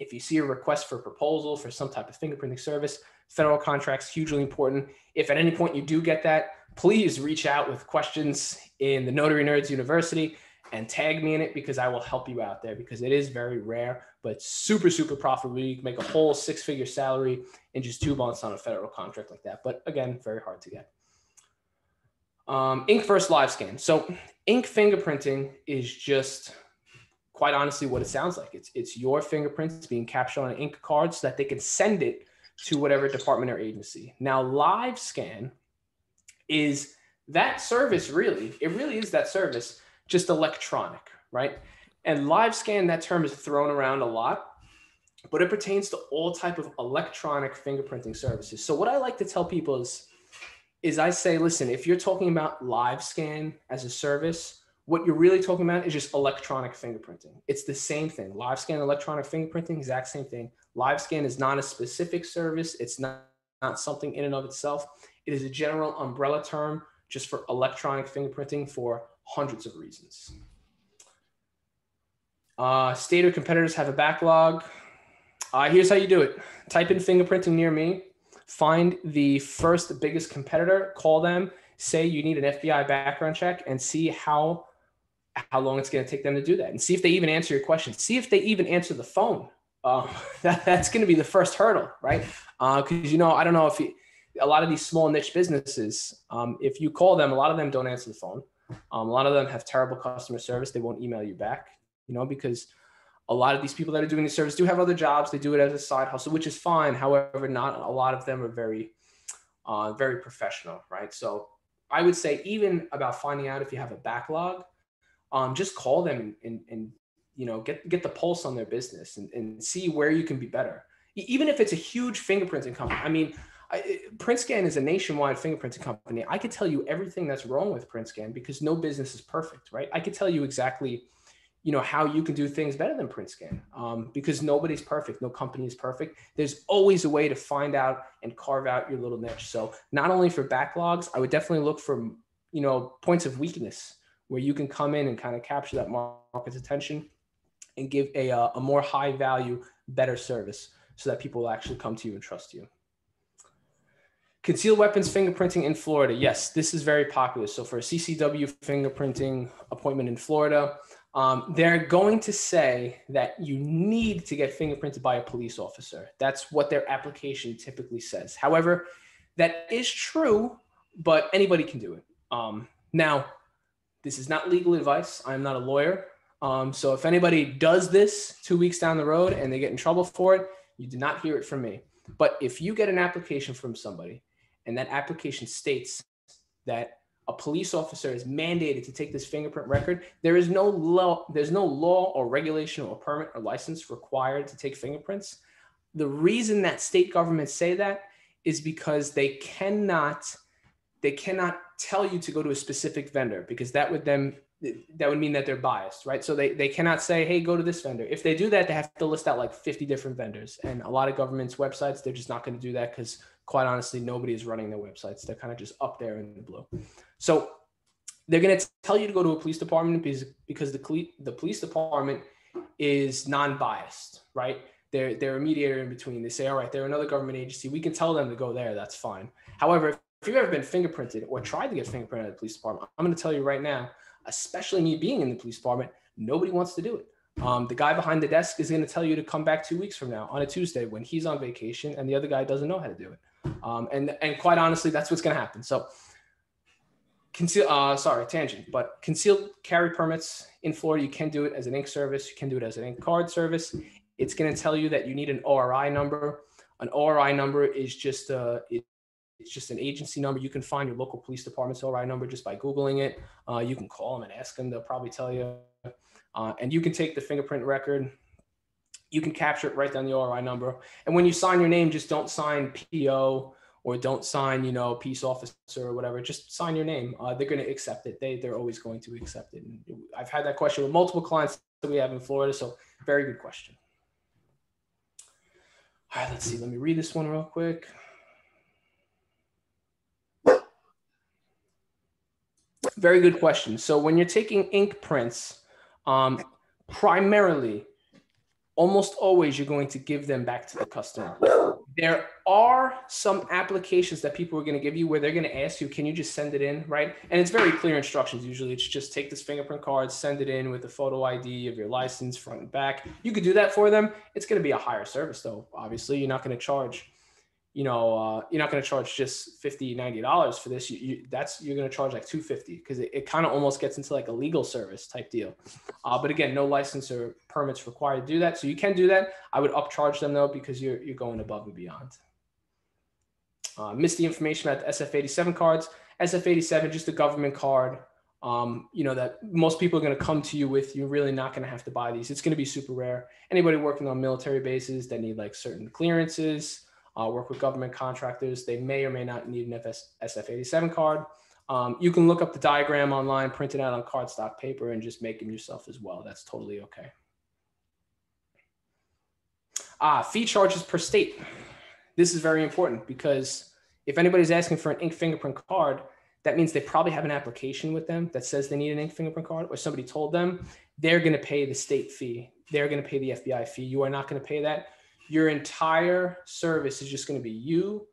if you see a request for proposal for some type of fingerprinting service, federal contracts, hugely important. If at any point you do get that, please reach out with questions in the Notary Nerds University and tag me in it because I will help you out there because it is very rare, but super, super profitable. You can make a whole 6-figure salary in just 2 months on a federal contract like that. But again, very hard to get. Ink versus live scan. So ink fingerprinting is just quite honestly what it sounds like. It's your fingerprints being captured on an ink card so that they can send it to whatever department or agency. Now, live scan is that service really is that service, just electronic, right? And live scan, that term is thrown around a lot, but it pertains to all type of electronic fingerprinting services. So what I like to tell people is I say, listen, if you're talking about live scan as a service, what you're really talking about is just electronic fingerprinting. It's the same thing. Live scan, electronic fingerprinting, exact same thing. Live scan is not a specific service. It's not something in and of itself. It is a general umbrella term just for electronic fingerprinting for hundreds of reasons. State or competitors have a backlog. Here's how you do it. Type in fingerprinting near me. Find the first biggest competitor, call them, say you need an FBI background check, and see how long it's going to take them to do that, and see if they even answer your question. See if they even answer the phone. That's going to be the first hurdle, right? Because I don't know if a lot of these small niche businesses, if you call them, a lot of them don't answer the phone. A lot of them have terrible customer service. They won't email you back, because a lot of these people that are doing this service do have other jobs. They do it as a side hustle, which is fine. However, not a lot of them are very, very professional, right? So I would say even about finding out if you have a backlog, just call them and get the pulse on their business and see where you can be better. Even if it's a huge fingerprinting company. I mean, PrintScan is a nationwide fingerprinting company. I could tell you everything that's wrong with PrintScan because no business is perfect, right? I could tell you exactly how you can do things better than PrintScan because nobody's perfect. No company is perfect. There's always a way to find out and carve out your little niche. So not only for backlogs, I would definitely look for, points of weakness where you can come in and kind of capture that market's attention and give a more high value, better service so that people will actually come to you and trust you. Concealed weapons fingerprinting in Florida. Yes, this is very popular. So for a CCW fingerprinting appointment in Florida, they're going to say that you need to get fingerprinted by a police officer. That's what their application typically says. However, that is true, but anybody can do it. Now, this is not legal advice. I'm not a lawyer. So if anybody does this 2 weeks down the road and they get in trouble for it, you do not hear it from me. But if you get an application from somebody and that application states that a police officer is mandated to take this fingerprint record, there's no law or regulation or permit or license required to take fingerprints. The reason that state governments say that is because they cannot tell you to go to a specific vendor because that would mean that they're biased, right? So they cannot say, hey, go to this vendor. If they do that, they have to list out like 50 different vendors. And a lot of governments' websites, they're just not going to do that because quite honestly, nobody is running their websites. They're kind of just up there in the blue. So they're going to tell you to go to a police department because the police department is non-biased, right? They're a mediator in between. They say, all right, they're another government agency. We can tell them to go there. That's fine. However, if if you've ever been fingerprinted or tried to get fingerprinted at the police department, I'm going to tell you right now, especially me being in the police department, nobody wants to do it. The guy behind the desk is going to tell you to come back 2 weeks from now on a Tuesday when he's on vacation and the other guy doesn't know how to do it. And quite honestly, that's what's going to happen. So tangent, but concealed carry permits in Florida, you can do it as an ink service. You can do it as an ink card service. It's going to tell you that you need an ORI number. An ORI number is just it's just an agency number. You can find your local police department's ORI number just by Googling it. You can call them and ask them. They'll probably tell you. And you can take the fingerprint record. You can capture it right down the ORI number. And when you sign your name, just don't sign PO or don't sign, peace officer or whatever. Just sign your name. They're going to accept it. They're always going to accept it. And I've had that question with multiple clients that we have in Florida. So very good question. All right, let's see. Let me read this one real quick. Very good question. So when you're taking ink prints, primarily, almost always you're going to give them back to the customer. There are some applications that people are going to give you where they're going to ask you, can you just send it in, right? And it's very clear instructions. Usually it's just take this fingerprint card, send it in with the photo ID of your license front and back. You could do that for them. It's going to be a higher service though. Obviously, you're not going to charge you're not going to charge just $50, $90 for this. You're going to charge like $250 because it kind of almost gets into like a legal service type deal. But again, no license or permits required to do that. So you can do that. I would upcharge them though, because you're going above and beyond. Missed the information about the SF-87 cards. SF-87, just a government card. That most people are going to come to you with. You're really not going to have to buy these. It's going to be super rare. Anybody working on military bases that need like certain clearances, work with government contractors, they may or may not need an SF-87 card. You can look up the diagram online, print it out on cardstock paper, and just make them yourself as well. That's totally okay. Fee charges per state. This is very important because if anybody's asking for an ink fingerprint card, that means they probably have an application with them that says they need an ink fingerprint card, or somebody told them. They're going to pay the state fee. They're going to pay the FBI fee. You are not going to pay that. Your entire service is just going to be you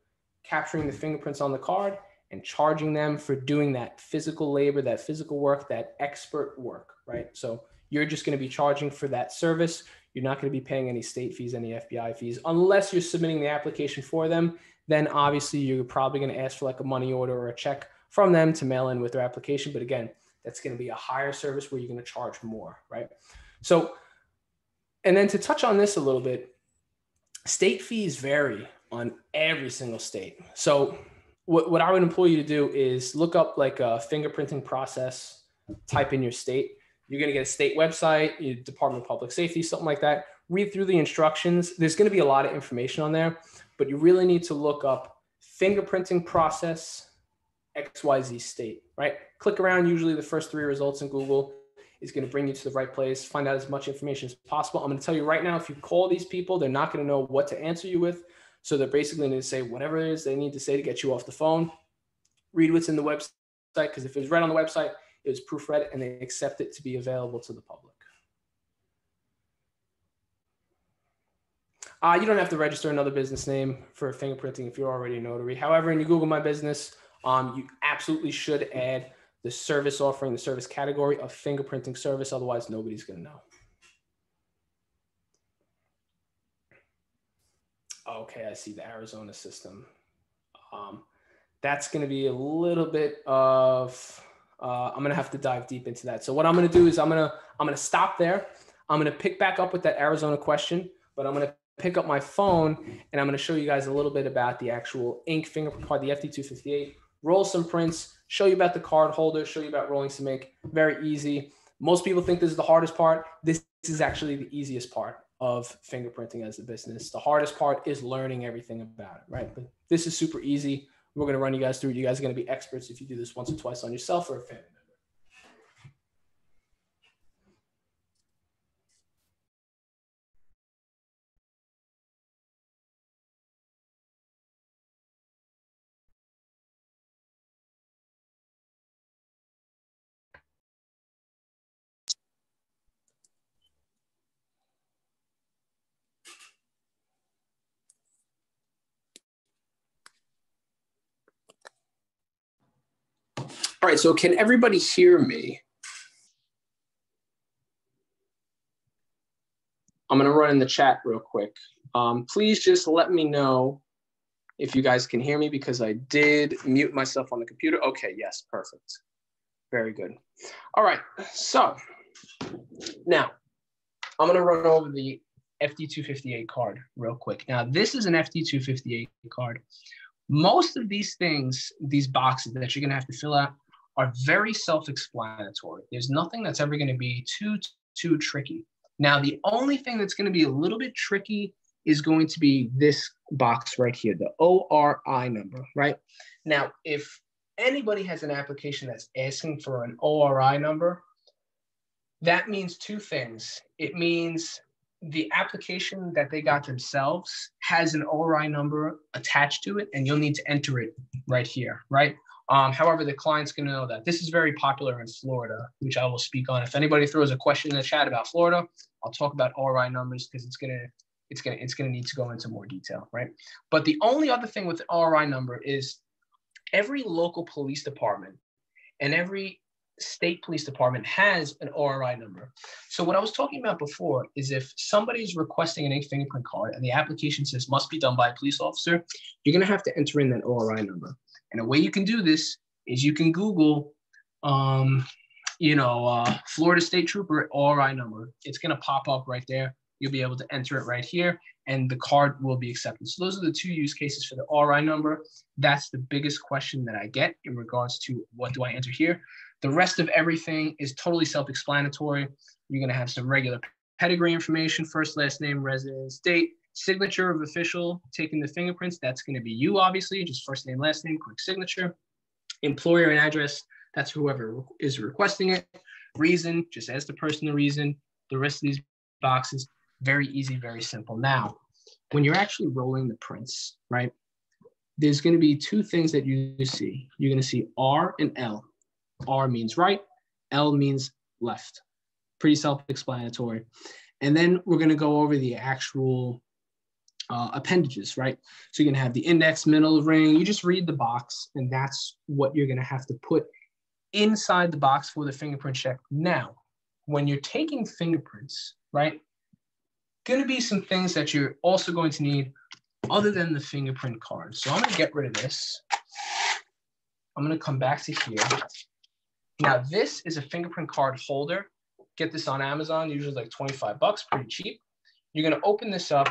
capturing the fingerprints on the card and charging them for doing that physical labor, that physical work, that expert work, right? So you're just going to be charging for that service. You're not going to be paying any state fees, any FBI fees, unless you're submitting the application for them. Then obviously you're probably going to ask for like a money order or a check from them to mail in with their application. But again, that's going to be a higher service where you're going to charge more, right? So, and then to touch on this a little bit, state fees vary on every single state. So what I would implore you to do is look up like a fingerprinting process, type in your state. You're going to get a state website, your Department of Public Safety, something like that. Read through the instructions. There's going to be a lot of information on there, but you really need to look up fingerprinting process XYZ state, right? Click around. Usually the first 3 results in Google is going to bring you to the right place. Find out as much information as possible. I'm going to tell you right now, if you call these people, they're not going to know what to answer you with. So they're basically going to say whatever it is they need to say to get you off the phone. Read what's in the website, because if it was read on the website, it was proofread and they accept it to be available to the public. You don't have to register another business name for fingerprinting if you're already a notary. However, when you Google My Business, you absolutely should add the service offering, the service category of fingerprinting service. Otherwise, nobody's going to know. Okay, I see the Arizona system. That's going to be a little bit of, I'm going to have to dive deep into that. So what I'm going to do is I'm going to stop there. I'm going to pick back up with that Arizona question, but I'm going to pick up my phone and I'm going to show you guys a little bit about the actual ink fingerprint card, the FD258, roll some prints, show you about the card holder, show you about rolling some ink. Very easy. Most people think this is the hardest part. This is actually the easiest part of fingerprinting as a business. The hardest part is learning everything about it, right? But this is super easy. We're going to run you guys through it. You guys are going to be experts if you do this once or twice on yourself or a family member. All right, so can everybody hear me? I'm going to run in the chat real quick. Please just let me know if you guys can hear me because I did mute myself on the computer. Okay, yes, perfect. Very good. All right, so now I'm going to run over the FD258 card real quick. Now, this is an FD258 card. Most of these things, these boxes that you're going to have to fill out are very self-explanatory. There's nothing that's ever going to be too tricky. Now, the only thing that's going to be a little bit tricky is going to be this box right here, the ORI number, right? Now, if anybody has an application that's asking for an ORI number, that means two things. It means the application that they got themselves has an ORI number attached to it, and you'll need to enter it right here, right? However, the client's going to know that. This is very popular in Florida, which I will speak on. If anybody throws a question in the chat about Florida, I'll talk about ORI numbers because it's gonna need to go into more detail, right? But the only other thing with the ORI number is every local police department and every state police department has an ORI number. So what I was talking about before is if somebody's requesting an ink fingerprint card and the application says must be done by a police officer, you're going to have to enter in that ORI number. And a way you can do this is you can Google, Florida State Trooper ORI number. It's going to pop up right there. You'll be able to enter it right here, and the card will be accepted. So those are the two use cases for the ORI number. That's the biggest question that I get in regards to what do I enter here. The rest of everything is totally self-explanatory. You're going to have some regular pedigree information, first, last name, residence, date, signature of official taking the fingerprints. That's going to be you, obviously, just first name, last name, quick signature. Employer and address, that's whoever is requesting it. Reason, just ask the person the reason. The rest of these boxes, very easy, very simple. Now, when you're actually rolling the prints, right, there's going to be two things that you see. You're going to see R and L. R means right, L means left. Pretty self-explanatory. And then we're going to go over the actual appendages, right? So you're going to have the index, middle ring. You just read the box, and that's what you're going to have to put inside the box for the fingerprint check. Now, when you're taking fingerprints, right, going to be some things that you're also going to need other than the fingerprint card. So I'm going to get rid of this. I'm going to come back to here. Now, this is a fingerprint card holder. Get this on Amazon, usually like 25 bucks, pretty cheap. You're going to open this up,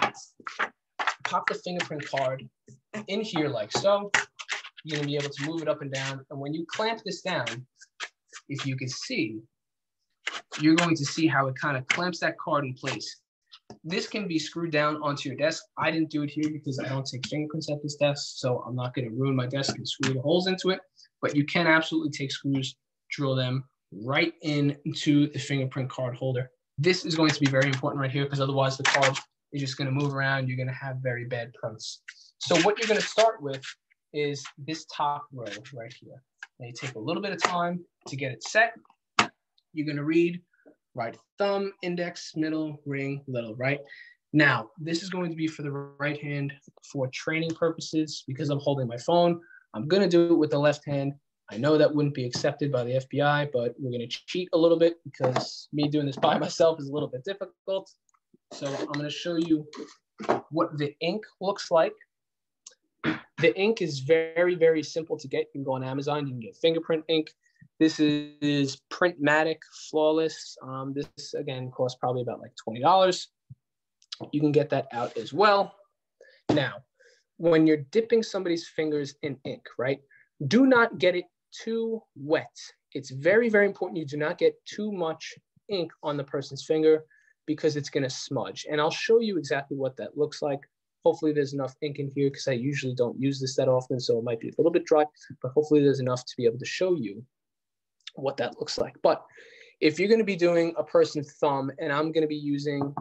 pop the fingerprint card in here like so. You're going to be able to move it up and down. And when you clamp this down, if you can see, you're going to see how it kind of clamps that card in place. This can be screwed down onto your desk. I didn't do it here because I don't take fingerprints at this desk, so I'm not going to ruin my desk and screw the holes into it. But you can absolutely take screws, drill them right into the fingerprint card holder. This is going to be very important right here because otherwise the card is just going to move around. You're going to have very bad prints. So what you're going to start with is this top row right here. And you take a little bit of time to get it set. You're going to read right thumb, index, middle, ring, little, right? Now, this is going to be for the right hand for training purposes because I'm holding my phone. I'm going to do it with the left hand. I know that wouldn't be accepted by the FBI, but we're going to cheat a little bit because me doing this by myself is a little bit difficult. So I'm going to show you what the ink looks like. The ink is very, very simple to get. You can go on Amazon. You can get fingerprint ink. This is Printmatic Flawless. This, again, costs probably about like $20. You can get that out as well. Now, when you're dipping somebody's fingers in ink, right, do not get it too wet. It's very, very important you do not get too much ink on the person's finger because it's going to smudge. And I'll show you exactly what that looks like. Hopefully there's enough ink in here because I usually don't use this that often, so it might be a little bit dry, but hopefully there's enough to be able to show you what that looks like. But if you're going to be doing a person's thumb, and I'm going to be using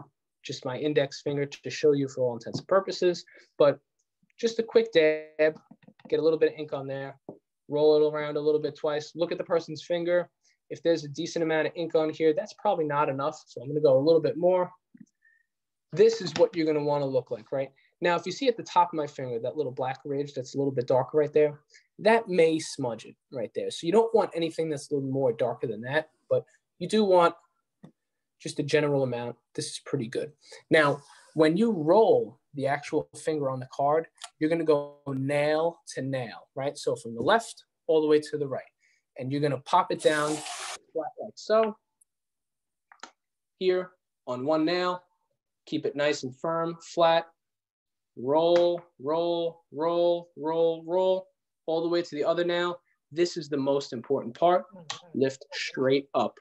just my index finger to show you for all intents and purposes, but just a quick dab, get a little bit of ink on there, roll it around a little bit twice, look at the person's finger. If there's a decent amount of ink on here, that's probably not enough. So I'm going to go a little bit more. this is what you're going to want to look like, right? Now, if you see at the top of my finger, that little black ridge that's a little bit darker right there, that may smudge it right there. So you don't want anything that's a little more darker than that, but you do want just a general amount. This is pretty good. Now, when you roll the actual finger on the card, you're going to go nail to nail, right? So from the left all the way to the right. And you're going to pop it down flat like so. Here on one nail, keep it nice and firm, flat. Roll, roll, roll, roll, roll, all the way to the other nail. This is the most important part. Lift straight up.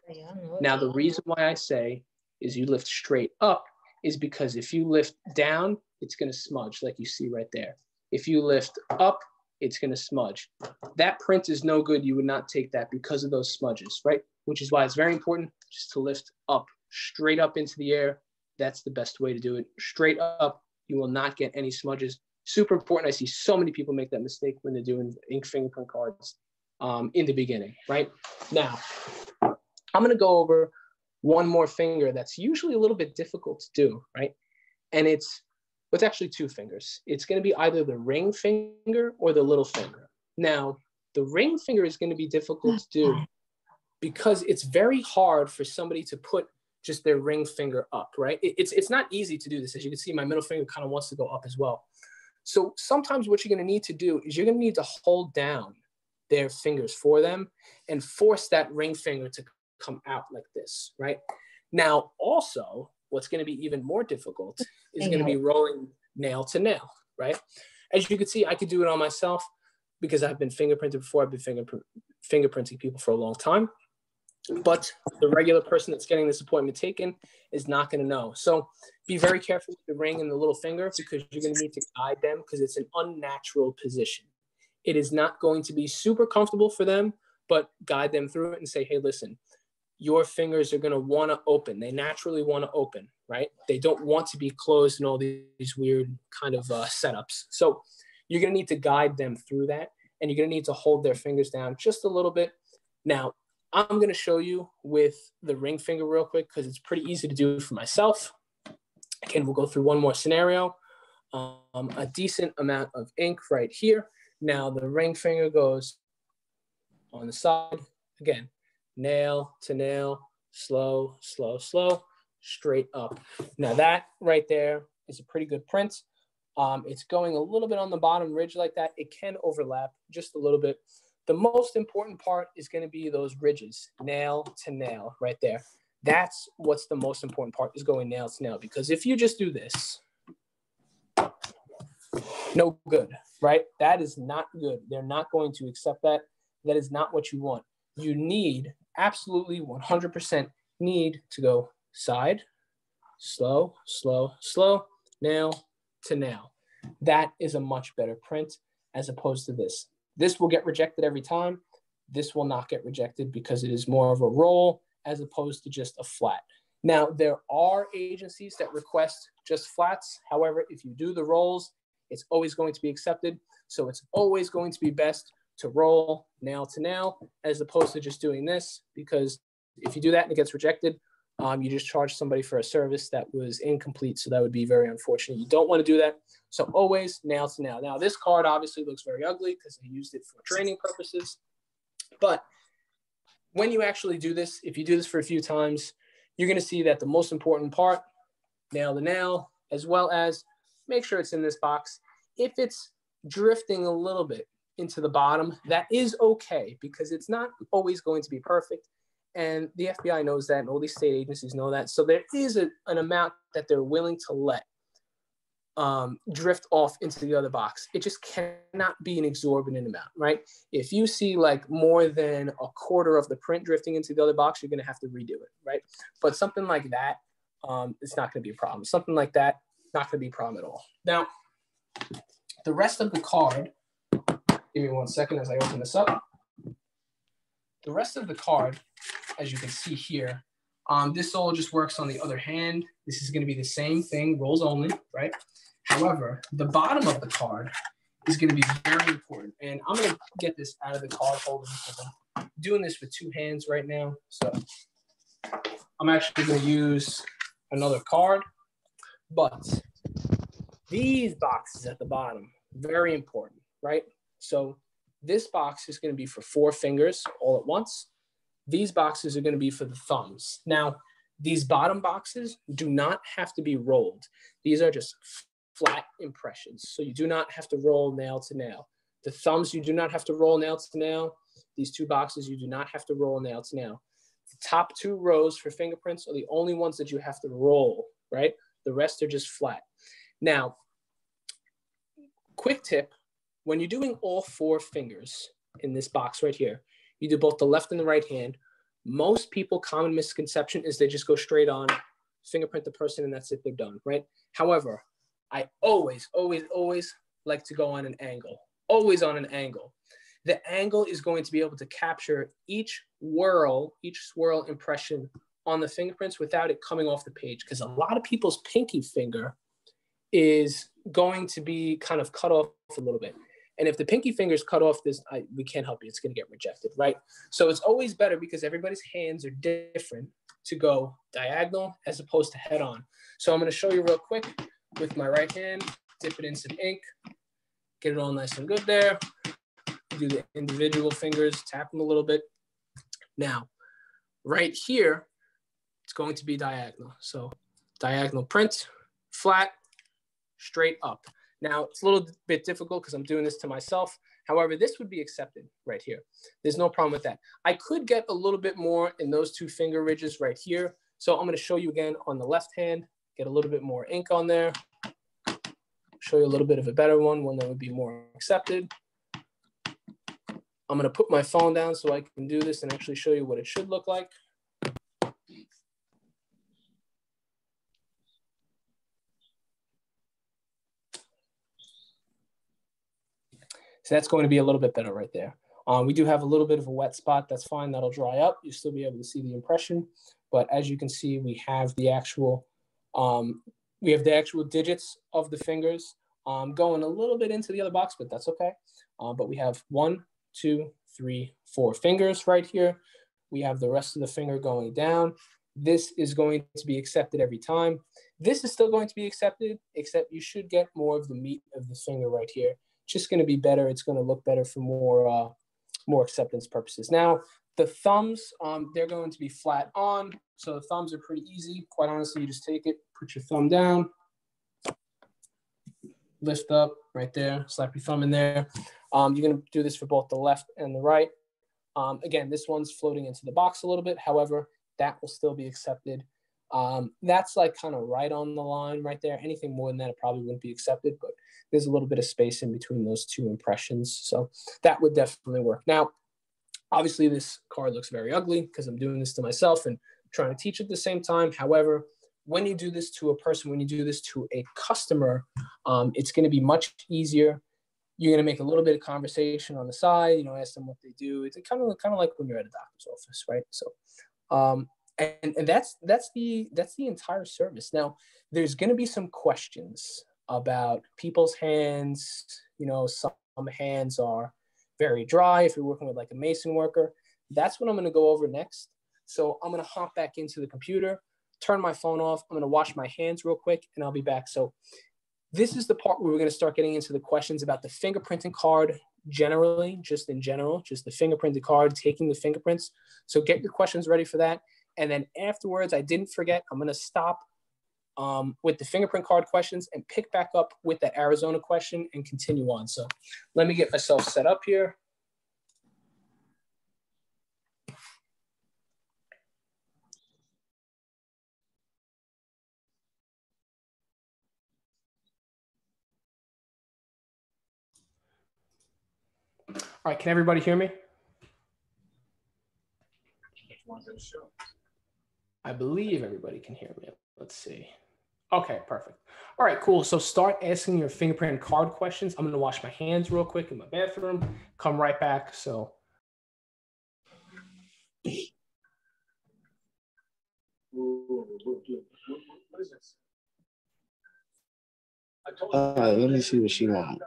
Now, the reason why I say is you lift straight up is because if you lift down, it's going to smudge like you see right there. If you lift up, it's going to smudge. That print is no good. You would not take that because of those smudges, right? Which is why it's very important just to lift up, straight up into the air. That's the best way to do it. Straight up, you will not get any smudges. Super important. I see so many people make that mistake when they're doing ink fingerprint cards in the beginning, right? Now, I'm going to go over one more finger that's usually a little bit difficult to do, right? And it's actually two fingers. It's going to be either the ring finger or the little finger. Now, the ring finger is going to be difficult to do because it's very hard for somebody to put just their ring finger up, right? It's not easy to do this. As you can see, my middle finger kind of wants to go up as well. So sometimes what you're going to need to do is you're going to need to hold down their fingers for them and force that ring finger to come out like this, right? Now, also, what's going to be even more difficult is going to be rolling nail to nail, right? As you can see, I could do it on myself because I've been fingerprinted before. I've been fingerprinting people for a long time. But the regular person that's getting this appointment taken is not going to know. So be very careful with the ring and the little finger because you're going to need to guide them because it's an unnatural position. It is not going to be super comfortable for them, but guide them through it and say, hey, listen, your fingers are going to want to open. They naturally want to open, right? They don't want to be closed in all these weird kind of setups. So you're going to need to guide them through that, and you're going to need to hold their fingers down just a little bit. Now, I'm going to show you with the ring finger real quick because it's pretty easy to do for myself. Again, we'll go through one more scenario. A decent amount of ink right here. Now, the ring finger goes on the side. Again, nail to nail, slow, slow, slow, straight up. Now, that right there is a pretty good print. It's going a little bit on the bottom ridge like that. It can overlap just a little bit. The most important part is going to be those ridges, nail to nail right there. That's what's the most important part, is going nail to nail. Because if you just do this, no good, right? That is not good. They're not going to accept that. That is not what you want. You need, absolutely 100% need to go side, slow, slow, slow, nail to nail. That is a much better print as opposed to this. This will get rejected every time. This will not get rejected because it is more of a roll as opposed to just a flat. Now, there are agencies that request just flats. However, if you do the rolls, it's always going to be accepted. So it's always going to be best to roll nail to nail as opposed to just doing this, because if you do that and it gets rejected, you just charge somebody for a service that was incomplete. So that would be very unfortunate. You don't want to do that. So always nail to nail. Now, this card obviously looks very ugly because I used it for training purposes. But when you actually do this, if you do this for a few times, you're going to see that the most important part, nail to nail, as well as make sure it's in this box. If it's drifting a little bit into the bottom, that is okay because it's not always going to be perfect. And the FBI knows that, and all these state agencies know that. So there is an amount that they're willing to let drift off into the other box. It just cannot be an exorbitant amount, right? If you see like more than a quarter of the print drifting into the other box, you're going to have to redo it, right? But something like that, it's not going to be a problem. Something like that, not going to be a problem at all. Now, the rest of the card, give me 1 second as I open this up. The rest of the card, as you can see here, this all just works on the other hand. This is going to be the same thing, rolls only, right? However, the bottom of the card is going to be very important. And I'm going to get this out of the card holder because I'm doing this with two hands right now. So I'm actually going to use another card. But these boxes at the bottom, very important, right? So this box is going to be for 4 fingers all at once. These boxes are going to be for the thumbs. Now, these bottom boxes do not have to be rolled. These are just flat impressions. So you do not have to roll nail to nail. The thumbs, you do not have to roll nail to nail. These 2 boxes, you do not have to roll nail to nail. The top 2 rows for fingerprints are the only ones that you have to roll, right? The rest are just flat. Now, quick tip, when you're doing all 4 fingers in this box right here, you do both the left and the right hand. Most people, common misconception is they just go straight on, fingerprint the person, and that's it, they're done, right? However, I always like to go on an angle, always on an angle. The angle is going to be able to capture each swirl impression on the fingerprints without it coming off the page, because a lot of people's pinky finger is going to be kind of cut off a little bit. And if the pinky finger is cut off, we can't help you. It's going to get rejected, right? So it's always better, because everybody's hands are different, to go diagonal as opposed to head on. So I'm going to show you real quick with my right hand, dip it in some ink, get it all nice and good there. Do the individual fingers, tap them a little bit. Now, right here, it's going to be diagonal. So diagonal print, flat, straight up. Now, it's a little bit difficult because I'm doing this to myself. However, this would be accepted right here. There's no problem with that. I could get a little bit more in those 2 finger ridges right here. So I'm going to show you again on the left hand, get a little bit more ink on there. Show you a little bit of a better one that would be more accepted. I'm going to put my phone down so I can do this and actually show you what it should look like. So that's going to be a little bit better right there. We do have a little bit of a wet spot. That's fine. That'll dry up. You'll still be able to see the impression. But as you can see, we have the actual digits of the fingers going a little bit into the other box, but that's okay. But we have 1, 2, 3, 4 fingers right here. We have the rest of the finger going down. This is going to be accepted every time. This is still going to be accepted, except you should get more of the meat of the finger right here. Just going to be better. It's going to look better for more acceptance purposes. Now, the thumbs, they're going to be flat on. So the thumbs are pretty easy. Quite honestly, you just take it, put your thumb down, lift up right there, slap your thumb in there. You're going to do this for both the left and the right. Again, this one's floating into the box a little bit. However, that will still be accepted. That's like kind of right on the line right there. Anything more than that, it probably wouldn't be accepted, but there's a little bit of space in between those 2 impressions. So that would definitely work. Now, obviously this card looks very ugly because I'm doing this to myself and trying to teach at the same time. However, when you do this to a person, when you do this to a customer, it's going to be much easier. You're going to make a little bit of conversation on the side, ask them what they do. It's kind of like when you're at a doctor's office, right? So, and that's the entire service. Now, there's going to be some questions about people's hands. Some hands are very dry if you're working with like a mason worker. That's what I'm going to go over next. So I'm going to hop back into the computer, turn my phone off. I'm going to wash my hands real quick, and I'll be back. So this is the part where we're going to start getting into the questions about the fingerprinting card generally, just in general, just the fingerprinted card, taking the fingerprints. So get your questions ready for that. And then afterwards, I didn't forget, I'm going to stop with the fingerprint card questions and pick back up with the Arizona question and continue on. So let me get myself set up here. All right, can everybody hear me? I believe everybody can hear me. Let's see. Okay, perfect. All right, cool. So start asking your fingerprint card questions. I'm going to wash my hands real quick in my bathroom, come right back. So. What is this? Let me see what she wants.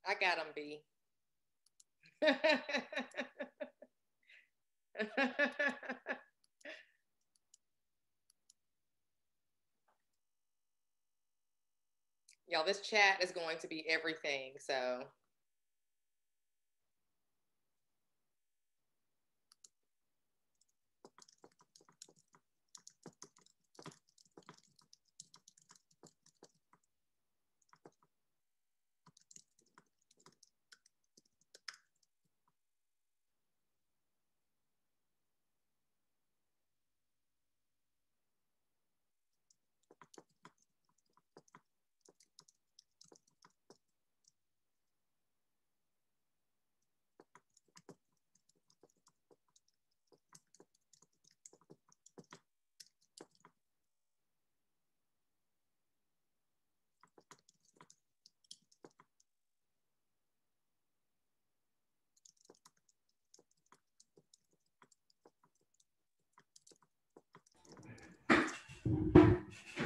I got them, B. Y'all, this chat is going to be everything, so.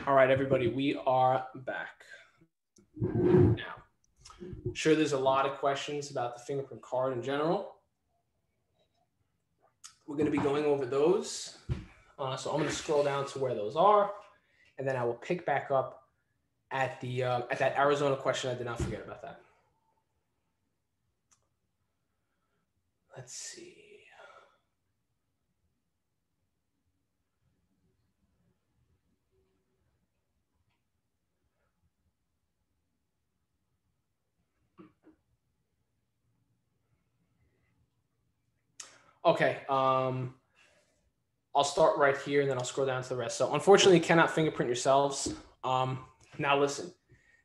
All right, everybody, we are back. Now, I'm sure there's a lot of questions about the fingerprint card in general. We're going to be going over those. So I'm going to scroll down to where those are, and then I will pick back up at the at that Arizona question. I did not forget about that. Let's see. Okay, I'll start right here and then I'll scroll down to the rest. So unfortunately, you cannot fingerprint yourselves. Now listen,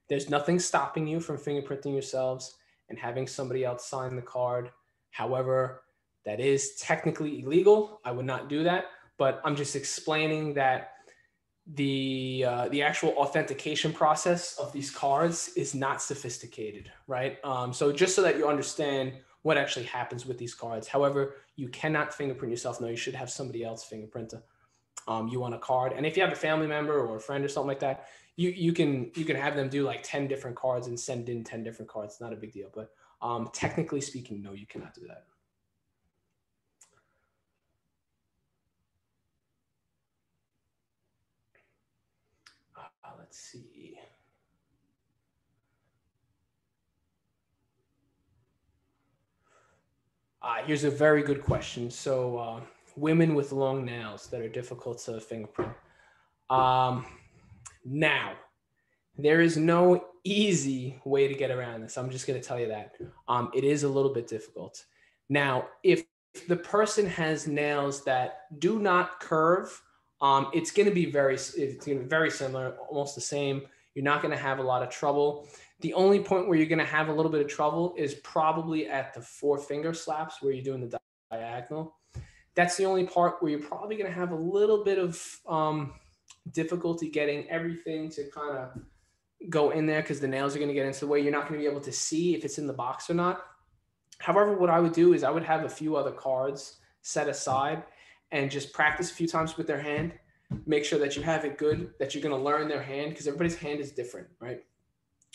there's nothing stopping you from fingerprinting yourselves and having somebody else sign the card. However, that is technically illegal. I would not do that, but I'm just explaining that the actual authentication process of these cards is not sophisticated, right? So just so that you understand what actually happens with these cards. However, you cannot fingerprint yourself. No, you should have somebody else fingerprint you on a card. And if you have a family member or a friend or something like that, you can have them do like 10 different cards and send in 10 different cards. It's not a big deal. But technically speaking, no, you cannot do that. Let's see. Here's a very good question. So women with long nails that are difficult to fingerprint. Now, there is no easy way to get around this. I'm just going to tell you that. It is a little bit difficult. Now, if the person has nails that do not curve, it's going to be very similar, almost the same. You're not going to have a lot of trouble. The only point where you're going to have a little bit of trouble is probably at the 4 finger slaps where you're doing the diagonal. That's the only part where you're probably going to have a little bit of difficulty getting everything to kind of go in there because the nails are going to get into the way. You're not going to be able to see if it's in the box or not. However, what I would do is I would have a few other cards set aside and just practice a few times with their hand. Make sure that you have it good, that you're going to learn their hand because everybody's hand is different, right?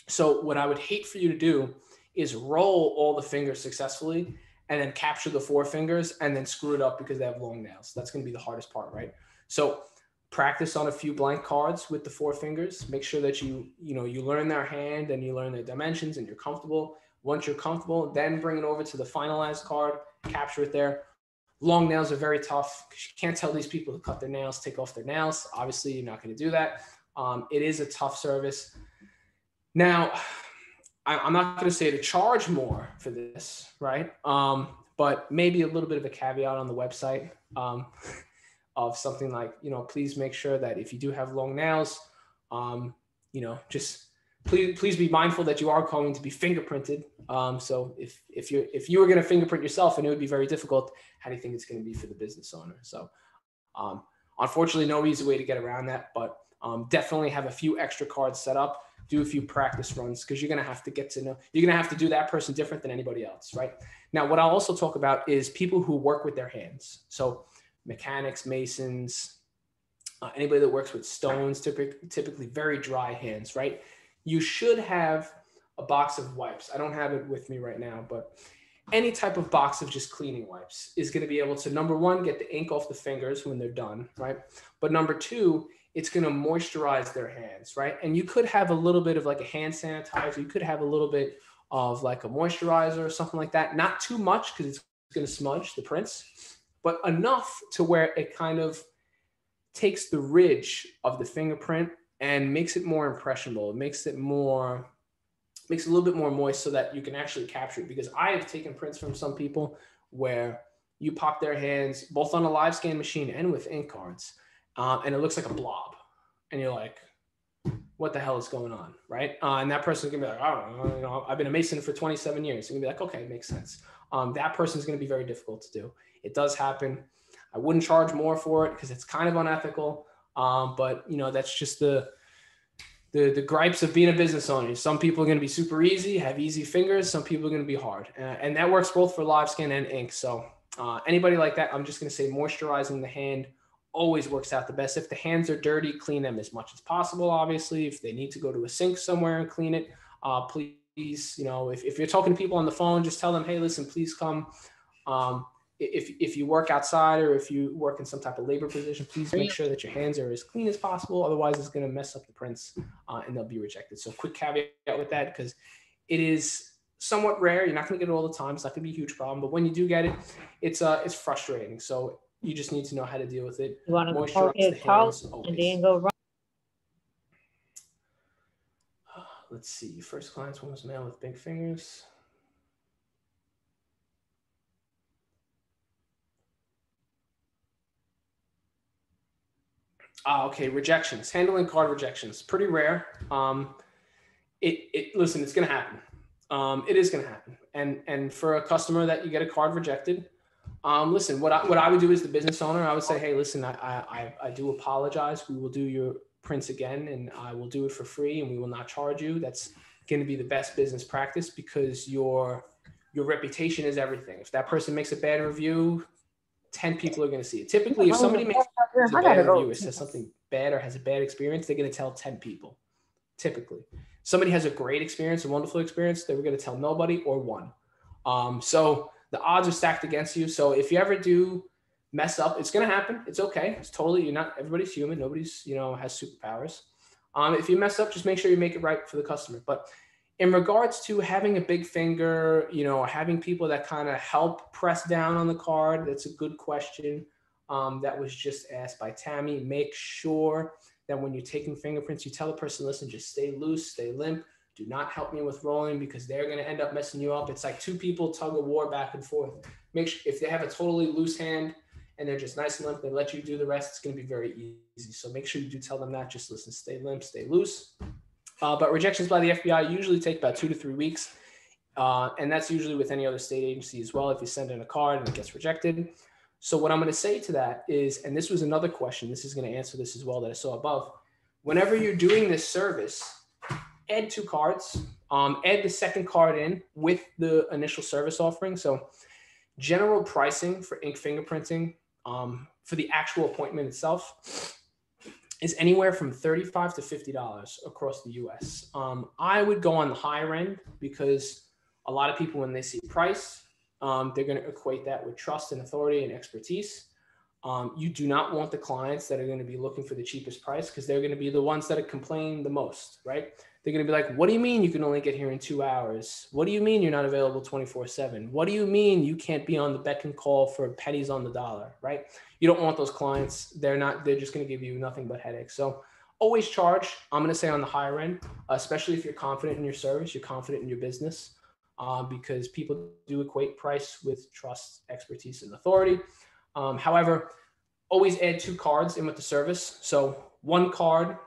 So what I would hate for you to do is roll all the fingers successfully and then capture the 4 fingers and then screw it up because they have long nails. That's going to be the hardest part, right? So practice on a few blank cards with the 4 fingers. Make sure that you learn their hand and you learn their dimensions and you're comfortable. Once you're comfortable, then bring it over to the finalized card, capture it there. Long nails are very tough because you can't tell these people to cut their nails, take off their nails. Obviously, you're not going to do that. It is a tough service. Now, I'm not going to say to charge more for this, right? But maybe a little bit of a caveat on the website of something like, please make sure that if you do have long nails, just please be mindful that you are going to be fingerprinted. So if you were going to fingerprint yourself and it would be very difficult, how do you think it's going to be for the business owner? So unfortunately, no easy way to get around that, but definitely have a few extra cards set up. Do a few practice runs because you're going to have to get to know, you're going to have to do that person different than anybody else, right? Now, what I'll also talk about is people who work with their hands. So mechanics, masons, anybody that works with stones, typically very dry hands, right? You should have a box of wipes. I don't have it with me right now, but any type of box of just cleaning wipes is going to be able to, number one, get the ink off the fingers when they're done, right? But number two, it's going to moisturize their hands, right? And you could have a little bit of like a hand sanitizer. You could have a little bit of like a moisturizer or something like that. Not too much because it's going to smudge the prints, but enough to where it kind of takes the ridge of the fingerprint and makes it more impressionable. It makes it a little bit more moist so that you can actually capture it. Because I have taken prints from some people where you pop their hands both on a live scan machine and with ink cards, and it looks like a blob. And you're like, what the hell is going on, right? And that person's gonna be like, I don't know, I've been a Mason for 27 years. You're gonna be like, okay, makes sense. That person's gonna be very difficult to do. It does happen. I wouldn't charge more for it because it's kind of unethical. But that's just the gripes of being a business owner. Some people are going to be super easy, have easy fingers. Some people are going to be hard. And that works both for live scan and ink. So anybody like that, I'm just going to say moisturizing the hand always works out the best. If the hands are dirty, clean them as much as possible, obviously. If they need to go to a sink somewhere and clean it, please, if you're talking to people on the phone, just tell them, hey, listen, please come. If you work outside or if you work in some type of labor position, please make sure that your hands are as clean as possible. Otherwise, it's going to mess up the prints and they'll be rejected. So quick caveat with that, because it is somewhat rare. You're not going to get it all the time. It's not going to be a huge problem. But when you do get it, it's frustrating. So you just need to know how to deal with it. You want to Moisturize the hands always. And then go right. Let's see. First client's one was male with big fingers. Okay, rejections. Handling card rejections. Pretty rare. Listen, it's going to happen. It is going to happen. And for a customer that you get a card rejected, listen, what I would do as the business owner, I would say, hey, listen, I do apologize. We will do your prints again, and I will do it for free, and we will not charge you. That's going to be the best business practice because your reputation is everything. If that person makes a bad review, 10 people are going to see it. Typically, if somebody makes a bad review or says something bad or has a bad experience, they're going to tell 10 people. Typically, somebody has a great experience, a wonderful experience, they were going to tell nobody or one. So the odds are stacked against you. So if you ever do mess up, it's going to happen. It's okay. It's totally, everybody's human. Nobody's, has superpowers. If you mess up, just make sure you make it right for the customer. But in regards to having a big finger, having people that kind of help press down on the card, that's a good question that was just asked by Tammy. Make sure that when you're taking fingerprints, you tell the person, listen, just stay loose, stay limp. Do not help me with rolling because they're going to end up messing you up. It's like two people tug of war back and forth. Make sure if they have a totally loose hand and they're just nice and limp, they let you do the rest, it's going to be very easy. So make sure you do tell them that. Just listen, stay limp, stay loose. But rejections by the FBI usually take about 2 to 3 weeks. And that's usually with any other state agency as well if you send in a card and it gets rejected. So what I'm going to say to that is, and this was another question, this is going to answer this as well that I saw above. Whenever you're doing this service, add 2 cards, add the second card in with the initial service offering. So general pricing for ink fingerprinting for the actual appointment itself is anywhere from $35 to $50 across the US. I would go on the higher end because a lot of people, when they see price, they're going to equate that with trust and authority and expertise. You do not want the clients that are going to be looking for the cheapest price because they're going to be the ones that complain the most, right? They're going to be like, what do you mean you can only get here in 2 hours? What do you mean you're not available 24/7? What do you mean you can't be on the beck and call for pennies on the dollar, right? You don't want those clients. They're just going to give you nothing but headaches. So always charge. I'm going to say on the higher end, especially if you're confident in your service, you're confident in your business, because people do equate price with trust, expertise, and authority. However, always add 2 cards in with the service. So 1 card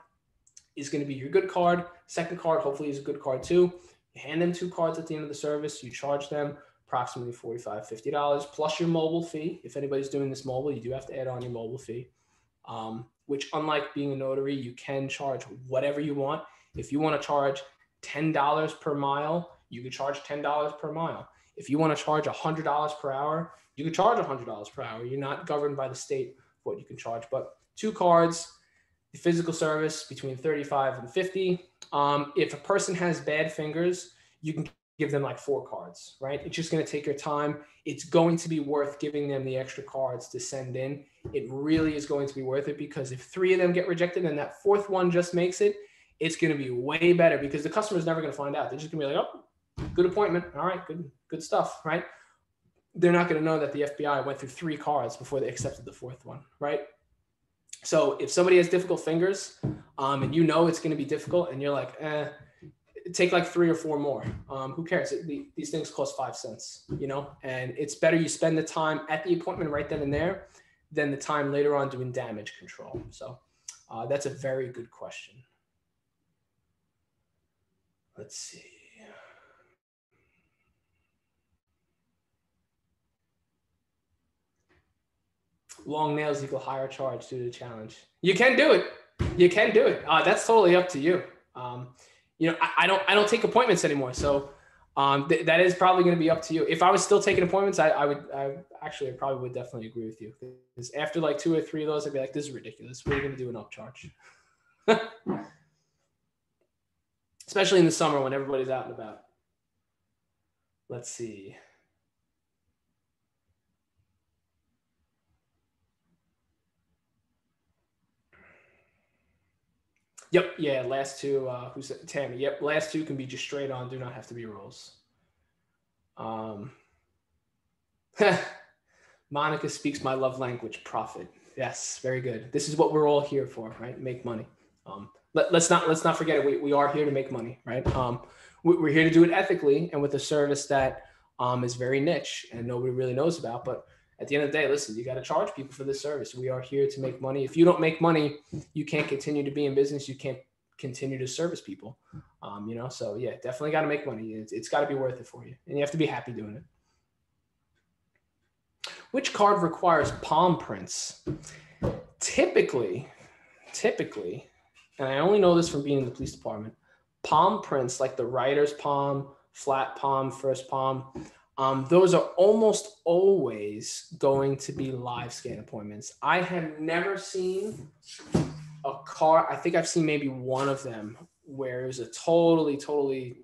is going to be your good card. Second card, hopefully, is a good card too. You hand them 2 cards at the end of the service. You charge them approximately $45, $50 plus your mobile fee. If anybody's doing this mobile, you do have to add on your mobile fee, which unlike being a notary, you can charge whatever you want. If you want to charge $10 per mile, you can charge $10 per mile. If you want to charge $100 per hour, you can charge $100 per hour. You're not governed by the state what you can charge. But 2 cards, the physical service between $35 and $50. If a person has bad fingers, you can give them like 4 cards, right? It's just going to take your time. It's going to be worth giving them the extra cards to send in. It really is going to be worth it, because if 3 of them get rejected and that 4th one just makes it, it's going to be way better, because the customer's never going to find out. They're just going to be like, oh, good appointment. All right, good stuff, right? They're not going to know that the FBI went through 3 cards before they accepted the 4th one, right? So if somebody has difficult fingers, and you know it's going to be difficult, and you're like, take like 3 or 4 more. Who cares? These things cost 5 cents, you know, and it's better you spend the time at the appointment right then and there than the time later on doing damage control. So that's a very good question. Let's see. Long nails equal higher charge due to the challenge. You can do it. You can do it. That's totally up to you. You know, I don't take appointments anymore, so that is probably going to be up to you. If I was still taking appointments, I probably would definitely agree with you, because after like 2 or 3 of those, I'd be like, this is ridiculous. What are you going to do an upcharge? Especially in the summer when everybody's out and about. Let's see. Yep. Yeah. Last 2. Who said Tammy? Yep. Last 2 can be just straight on. Do not have to be rolls. Monica speaks my love language. Profit. Yes. Very good. This is what we're all here for, right? Make money. Let's not forget it. We are here to make money, right? We're here to do it ethically and with a service that is very niche and nobody really knows about. But at the end of the day, listen, you got to charge people for this service. We are here to make money. If you don't make money, you can't continue to be in business. You can't continue to service people. You know, so yeah, definitely got to make money. It's got to be worth it for you, and you have to be happy doing it. Which card requires palm prints? Typically, and I only know this from being in the police department, palm prints like the writer's palm, flat palm, first palm, those are almost always going to be live scan appointments. I have never seen a card. I think I've seen maybe one of them where it was a totally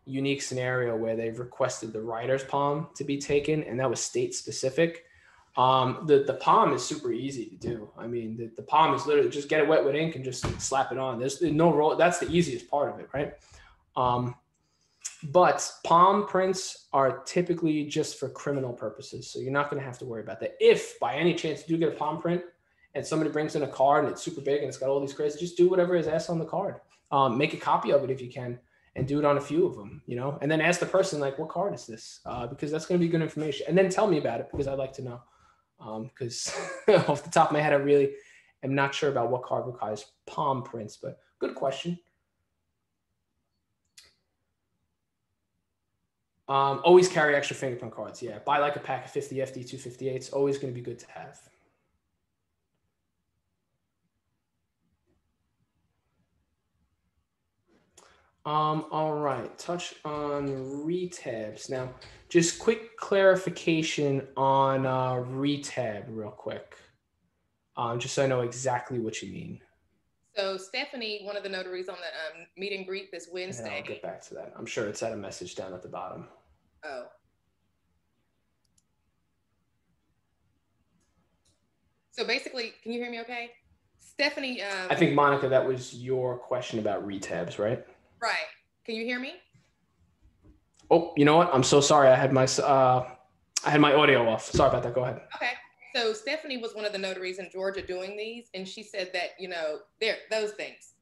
unique scenario where they've requested the writer's palm to be taken, and that was state specific. The palm is super easy to do. I mean, the palm is literally just get it wet with ink and just slap it on. There's no roll. That's the easiest part of it, right? But palm prints are typically just for criminal purposes. So you're not going to have to worry about that. If by any chance you do get a palm print and somebody brings in a card and it's super big and it's got all these crazy, just do whatever is asked on the card. Make a copy of it if you can, and do it on a few of them, you know, and then ask the person, like, what card is this? Because that's going to be good information. And then tell me about it, because I'd like to know. Because off the top of my head, I really am not sure about what card requires palm prints, but good question. Always carry extra fingerprint cards. Yeah, buy like a pack of 50 FD 258s. Always going to be good to have. All right, touch on retabs. Now, just quick clarification on retab real quick, just so I know exactly what you mean. So Stephanie, one of the notaries on the meet and greet this Wednesday. And I'll get back to that. I'm sure it's at a message down at the bottom. Oh. So basically, can you hear me okay? Stephanie. I think, Monica, that was your question about retabs, right? Right. Can you hear me? Oh, you know what? I'm so sorry. I had my audio off. Sorry about that. Go ahead. Okay. So Stephanie was one of the notaries in Georgia doing these, and she said that, you know, those things.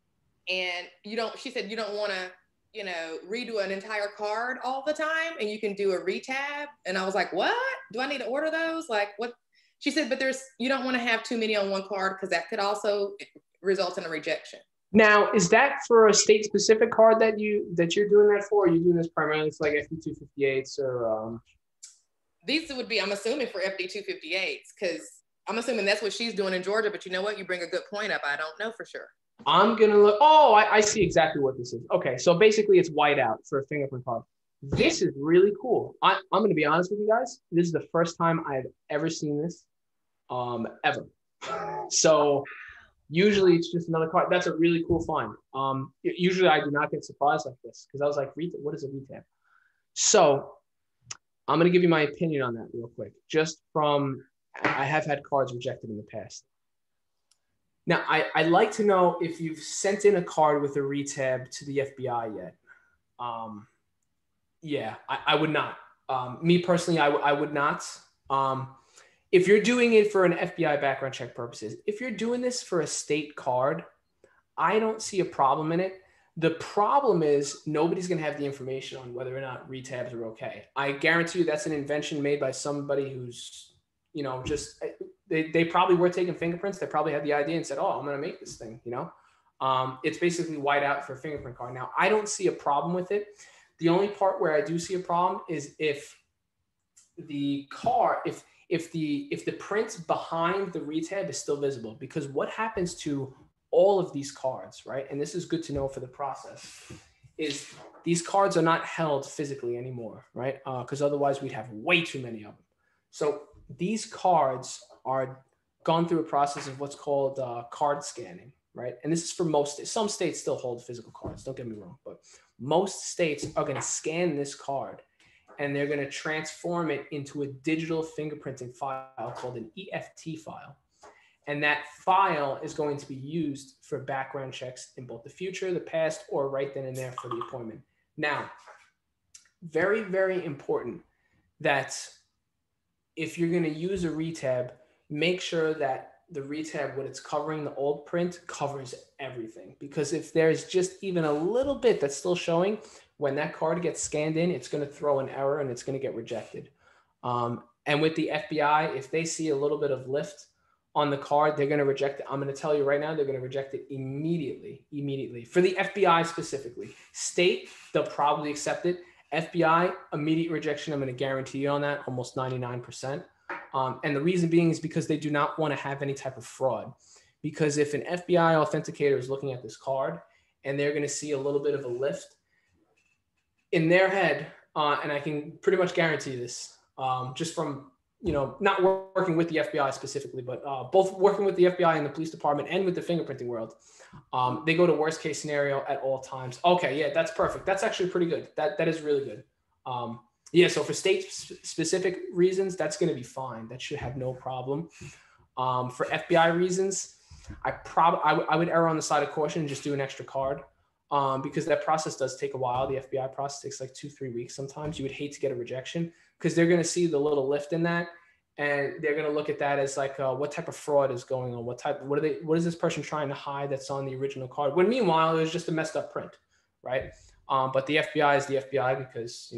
And she said you don't want to, you know, redo an entire card all the time, and you can do a retab. And I was like, what? Do I need to order those? Like, what? She said, but you don't want to have too many on one card, because that could also result in a rejection. Now, is that for a state-specific card that you're doing that for? Or are you doing this primarily for like FD258s or? These would be, I'm assuming, for FD258s, because I'm assuming that's what she's doing in Georgia. But you know what? You bring a good point up. I don't know for sure. I'm gonna look. Oh, I see exactly what this is. Okay, so basically, it's whiteout for a fingerprint card. This is really cool. I'm gonna be honest with you guys. This is the first time I've ever seen this, ever. So. Usually it's just another card. That's a really cool find. Usually I do not get surprised like this because I was like, what is a retab? So I'm going to give you my opinion on that real quick. Just from, I have had cards rejected in the past. Now, I'd like to know if you've sent in a card with a retab to the FBI yet. Yeah, I would not. Me personally, I would not. If you're doing it for an FBI background check purposes, if you're doing this for a state card, I don't see a problem in it. The problem is nobody's going to have the information on whether or not retabs are okay. I guarantee you that's an invention made by somebody who's, just they probably were taking fingerprints. They probably had the idea and said, oh, I'm going to make this thing, It's basically white out for a fingerprint card. Now, I don't see a problem with it. The only part where I do see a problem is if the card, if the print behind the retab is still visible, because what happens to all of these cards, right? And this is good to know for the process, is these cards are not held physically anymore, right? Because otherwise we'd have way too many of them. So these cards are gone through a process of what's called card scanning, right? And this is for most, some states still hold physical cards, don't get me wrong, but most states are going to scan this card and they're going to transform it into a digital fingerprinting file called an EFT file. And that file is going to be used for background checks in both the future, the past, or right then and there for the appointment. Now, very, very important that if you're going to use a retab, make sure that the retab, what it's covering, the old print, covers everything. Because if there's just even a little bit that's still showing, when that card gets scanned in, it's going to throw an error and it's going to get rejected. And with the FBI, if they see a little bit of lift on the card, they're going to reject it. I'm going to tell you right now, they're going to reject it immediately. For the FBI specifically. State, they'll probably accept it. FBI, immediate rejection. I'm going to guarantee you on that, almost 99%. And the reason being is because they do not want to have any type of fraud. Because if an FBI authenticator is looking at this card and they're going to see a little bit of a lift in their head, and I can pretty much guarantee this, just from not working with the FBI specifically, but both working with the FBI and the police department and with the fingerprinting world, they go to worst case scenario at all times. Okay, yeah, that's perfect. That's actually pretty good. That is really good. Yeah, so for state specific reasons, that's going to be fine. That should have no problem. For FBI reasons, I would err on the side of caution and just do an extra card, because that process does take a while. The FBI process takes like 2-3 weeks sometimes. You would hate to get a rejection because they're going to see the little lift in that, and they're going to look at that as like, what type of fraud is going on? What is this person trying to hide that's on the original card? When meanwhile, it was just a messed up print, right? But the FBI is the FBI because,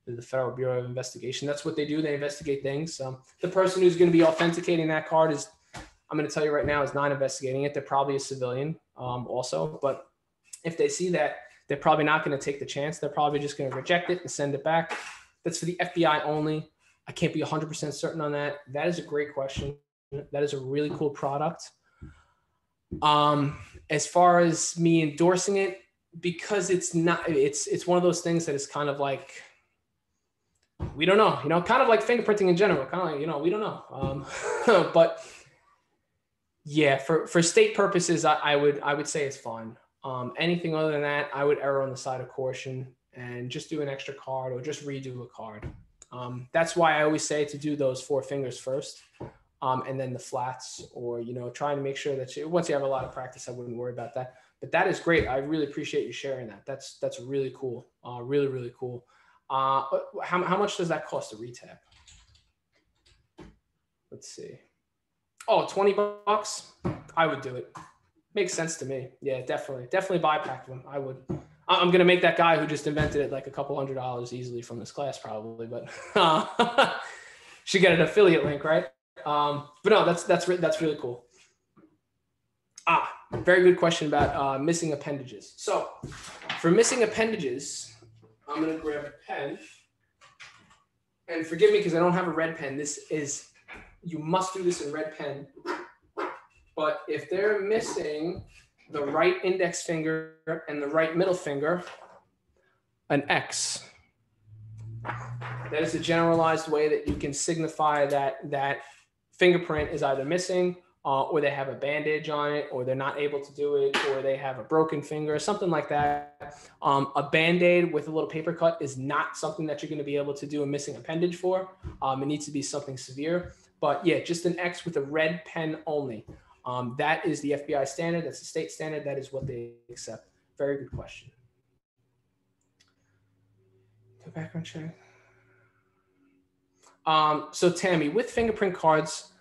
the Federal Bureau of Investigation. That's what they do. They investigate things. The person who's going to be authenticating that card is, I'm going to tell you right now, is not investigating it. They're probably a civilian also. But if they see that, they're probably not going to take the chance. They're probably just going to reject it and send it back. That's for the FBI only. I can't be 100% certain on that. That is a great question. That is a really cool product. As far as me endorsing it, because it's not, it's one of those things that is kind of like, we don't know, kind of like fingerprinting in general, kind of like, we don't know. But yeah, for state purposes, I would say it's fine. Anything other than that, I would err on the side of caution and just do an extra card or just redo a card. That's why I always say to do those 4 fingers first, and then the flats, or, trying to make sure that once you have a lot of practice, I wouldn't worry about that. But that is great. I really appreciate you sharing that. That's really cool. Really, really cool. How much does that cost a retab? Let's see. Oh, $20. I would do it. Makes sense to me. Yeah, definitely buy a pack of them. I would. I'm gonna make that guy who just invented it like a couple $100 easily from this class probably, but should get an affiliate link, right? But no, that's really cool. Very good question about missing appendages. So for missing appendages, I'm gonna grab a pen, and forgive me because I don't have a red pen. You must do this in red pen. But if they're missing the right index finger and the right middle finger, an X. That is a generalized way that you can signify that fingerprint is either missing or they have a bandage on it, or they're not able to do it, or they have a broken finger, something like that. A Band-Aid with a little paper cut is not something that you're going to be able to do a missing appendage for. It needs to be something severe. But yeah, just an X with a red pen only. That is the FBI standard. That's the state standard. That is what they accept. Very good question. The background check. So Tammy, with fingerprint cards,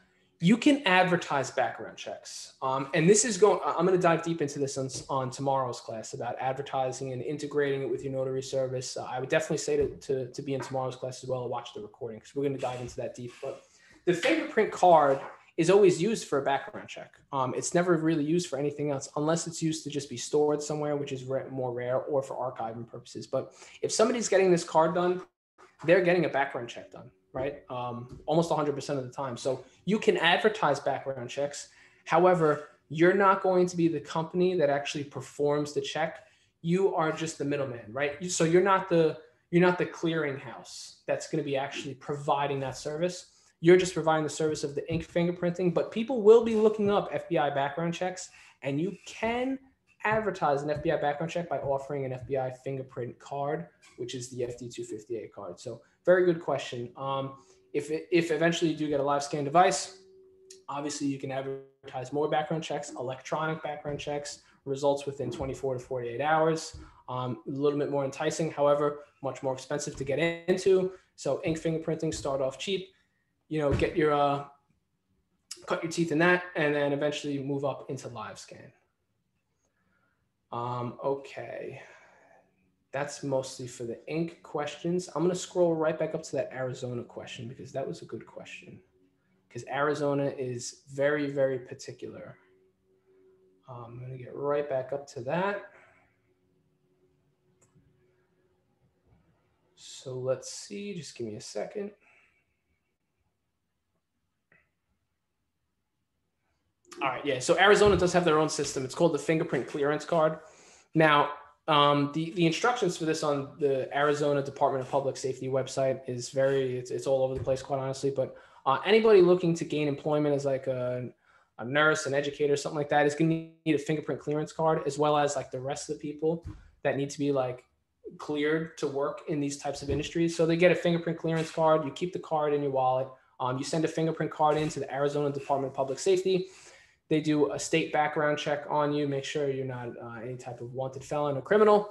you can advertise background checks. And this is I'm going to dive deep into this on tomorrow's class about advertising and integrating it with your notary service. I would definitely say to be in tomorrow's class as well, and watch the recording, because we're going to dive into that deep. But the fingerprint card is always used for a background check. It's never really used for anything else, unless it's used to just be stored somewhere, which is more rare, or for archiving purposes. But if somebody's getting this card done, they're getting a background check done, right? Almost 100% of the time. So you can advertise background checks. However, you're not going to be the company that actually performs the check. You are just the middleman, right? So you're not the clearinghouse that's going to be actually providing that service. You're just providing the service of the ink fingerprinting, but people will be looking up FBI background checks, and you can advertise an FBI background check by offering an FBI fingerprint card, which is the FD258 card. So very good question. If eventually you do get a live scan device, obviously you can advertise more background checks, electronic background checks, results within 24 to 48 hours. A little bit more enticing, however, much more expensive to get into. So ink fingerprinting, start off cheap, get your, cut your teeth in that, and then eventually move up into live scan. Okay. That's mostly for the ink questions. I'm going to scroll right back up to that Arizona question, because that was a good question. Because Arizona is very, very particular. I'm going to get right back up to that. So let's see, just give me a second. All right, yeah, so Arizona does have their own system. It's called the fingerprint clearance card. Now, the instructions for this on the Arizona Department of Public Safety website is it's all over the place, quite honestly. But anybody looking to gain employment as like a nurse, an educator, something like that, is going to need a fingerprint clearance card, as well as like the rest of the people that need to be like cleared to work in these types of industries. So they get a fingerprint clearance card. You keep the card in your wallet. You send a fingerprint card into the Arizona Department of Public Safety. They do a state background check on you, make sure you're not any type of wanted felon or criminal.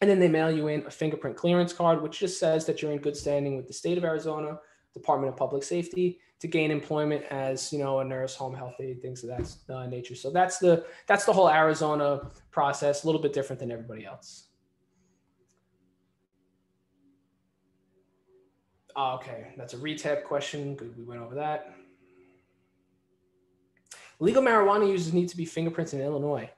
And then they mail you in a fingerprint clearance card, which just says that you're in good standing with the state of Arizona, Department of Public Safety, to gain employment as, a nurse, home health aide, things of that nature. So that's the whole Arizona process, a little bit different than everybody else. Okay, that's a retab question. Good, we went over that. Legal marijuana users need to be fingerprinted in Illinois.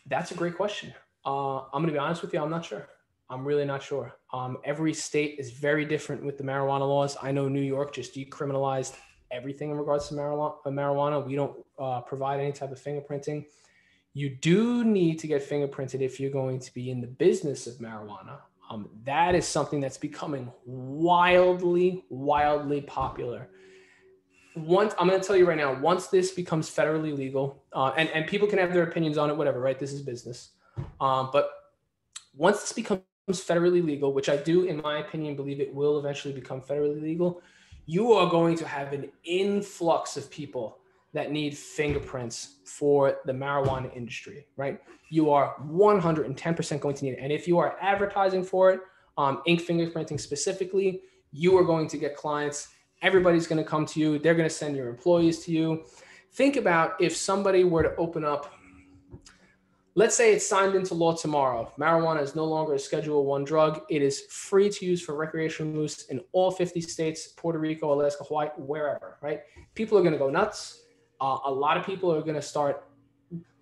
That's a great question. I'm going to be honest with you. I'm not sure. I'm really not sure. Every state is very different with the marijuana laws. I know New York just decriminalized everything in regards to marijuana. We don't provide any type of fingerprinting. You do need to get fingerprinted if you're going to be in the business of marijuana. That is something that's becoming wildly, wildly popular. I'm going to tell you right now, once this becomes federally legal, and people can have their opinions on it, whatever, right? This is business. But once this becomes federally legal, which I do, in my opinion, believe it will eventually become federally legal, you are going to have an influx of people that need fingerprints for the marijuana industry, right? You are 110% going to need it. And if you are advertising for it, ink fingerprinting specifically, you are going to get clients. Everybody's going to come to you. They're going to send your employees to you. Think about if somebody were to open up, let's say it's signed into law tomorrow. Marijuana is no longer a Schedule I drug. It is free to use for recreational use in all 50 states, Puerto Rico, Alaska, Hawaii, wherever, right? People are going to go nuts. A lot of people are going to start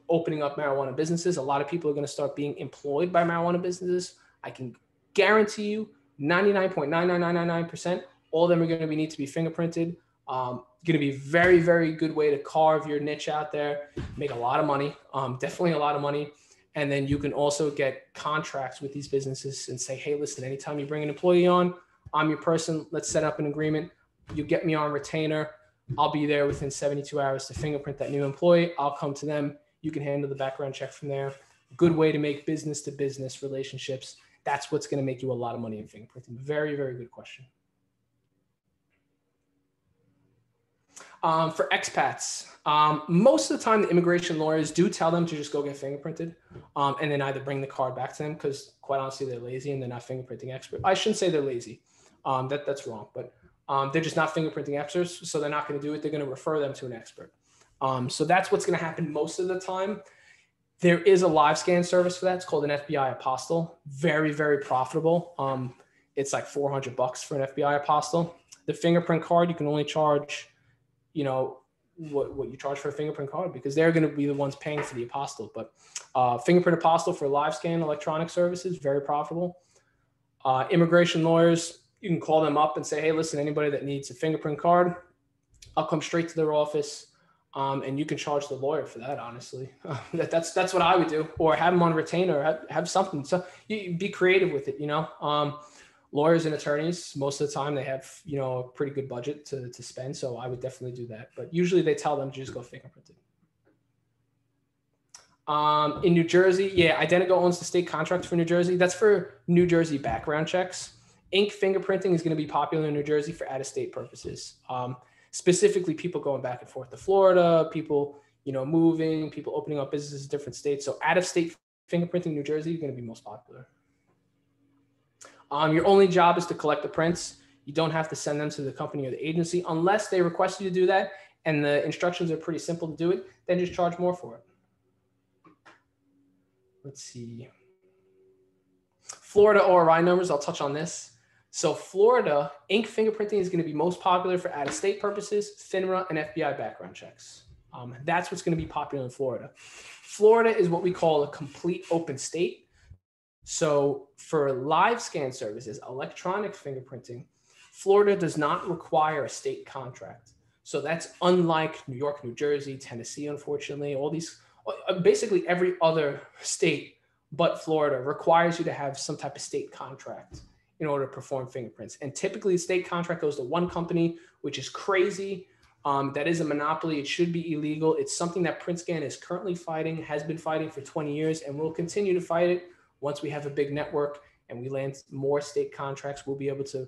opening up marijuana businesses. A lot of people are going to start being employed by marijuana businesses. I can guarantee you 99.99999%, all of them are going to need to be fingerprinted. Going to be very, very good way to carve your niche out there, make a lot of money, definitely a lot of money. And then you can also get contracts with these businesses and say, hey, listen, anytime you bring an employee on, I'm your person. Let's set up an agreement. You get me on retainer. I'll be there within 72 hours to fingerprint that new employee. I'll come to them. You can handle the background check from there. Good way to make business to business relationships. That's what's going to make you a lot of money in fingerprinting. Very, very good question. For expats, most of the time the immigration lawyers do tell them to just go get fingerprinted and then either bring the card back to them because quite honestly, they're lazy and they're not fingerprinting expert. I shouldn't say they're lazy. That's wrong, but they're just not fingerprinting experts, so they're not going to do it. They're going to refer them to an expert. So that's what's going to happen most of the time. There is a live scan service for that. It's called an FBI apostille. Very, very profitable. It's like $400 for an FBI apostille. The fingerprint card, you can only charge, you know, what you charge for a fingerprint card because they're going to be the ones paying for the apostille. But fingerprint apostille for live scan electronic services, very profitable. Immigration lawyers, you can call them up and say, hey, listen, anybody that needs a fingerprint card, I'll come straight to their office. And you can charge the lawyer for that, honestly. That's what I would do, or have them on retainer, or have something. So you be creative with it, you know. Lawyers and attorneys, most of the time they have, you know, a pretty good budget to spend. So I would definitely do that. But usually they tell them to just go fingerprinted. In New Jersey, yeah, Identigo owns the state contract for New Jersey. That's for New Jersey background checks. Ink fingerprinting is going to be popular in New Jersey for out-of-state purposes. Specifically, people going back and forth to Florida, people, you know, moving, people opening up businesses in different states. So out-of-state fingerprinting in New Jersey is going to be most popular. Your only job is to collect the prints. You don't have to send them to the company or the agency unless they request you to do that. And the instructions are pretty simple to do it. Then just charge more for it. Let's see. Florida ORI numbers, I'll touch on this. So Florida, ink fingerprinting is going to be most popular for out-of-state purposes, FINRA and FBI background checks. That's what's going to be popular in Florida. Florida is what we call a complete open state. So for live scan services, electronic fingerprinting, Florida does not require a state contract. So that's unlike New York, New Jersey, Tennessee, unfortunately, all these, basically every other state but Florida requires you to have some type of state contract in order to perform fingerprints. And typically the state contract goes to one company, which is crazy. That is a monopoly. It should be illegal. It's something that PrintScan is currently fighting, has been fighting for 20 years, and will continue to fight it. Once we have a big network and we land more state contracts, we'll be able to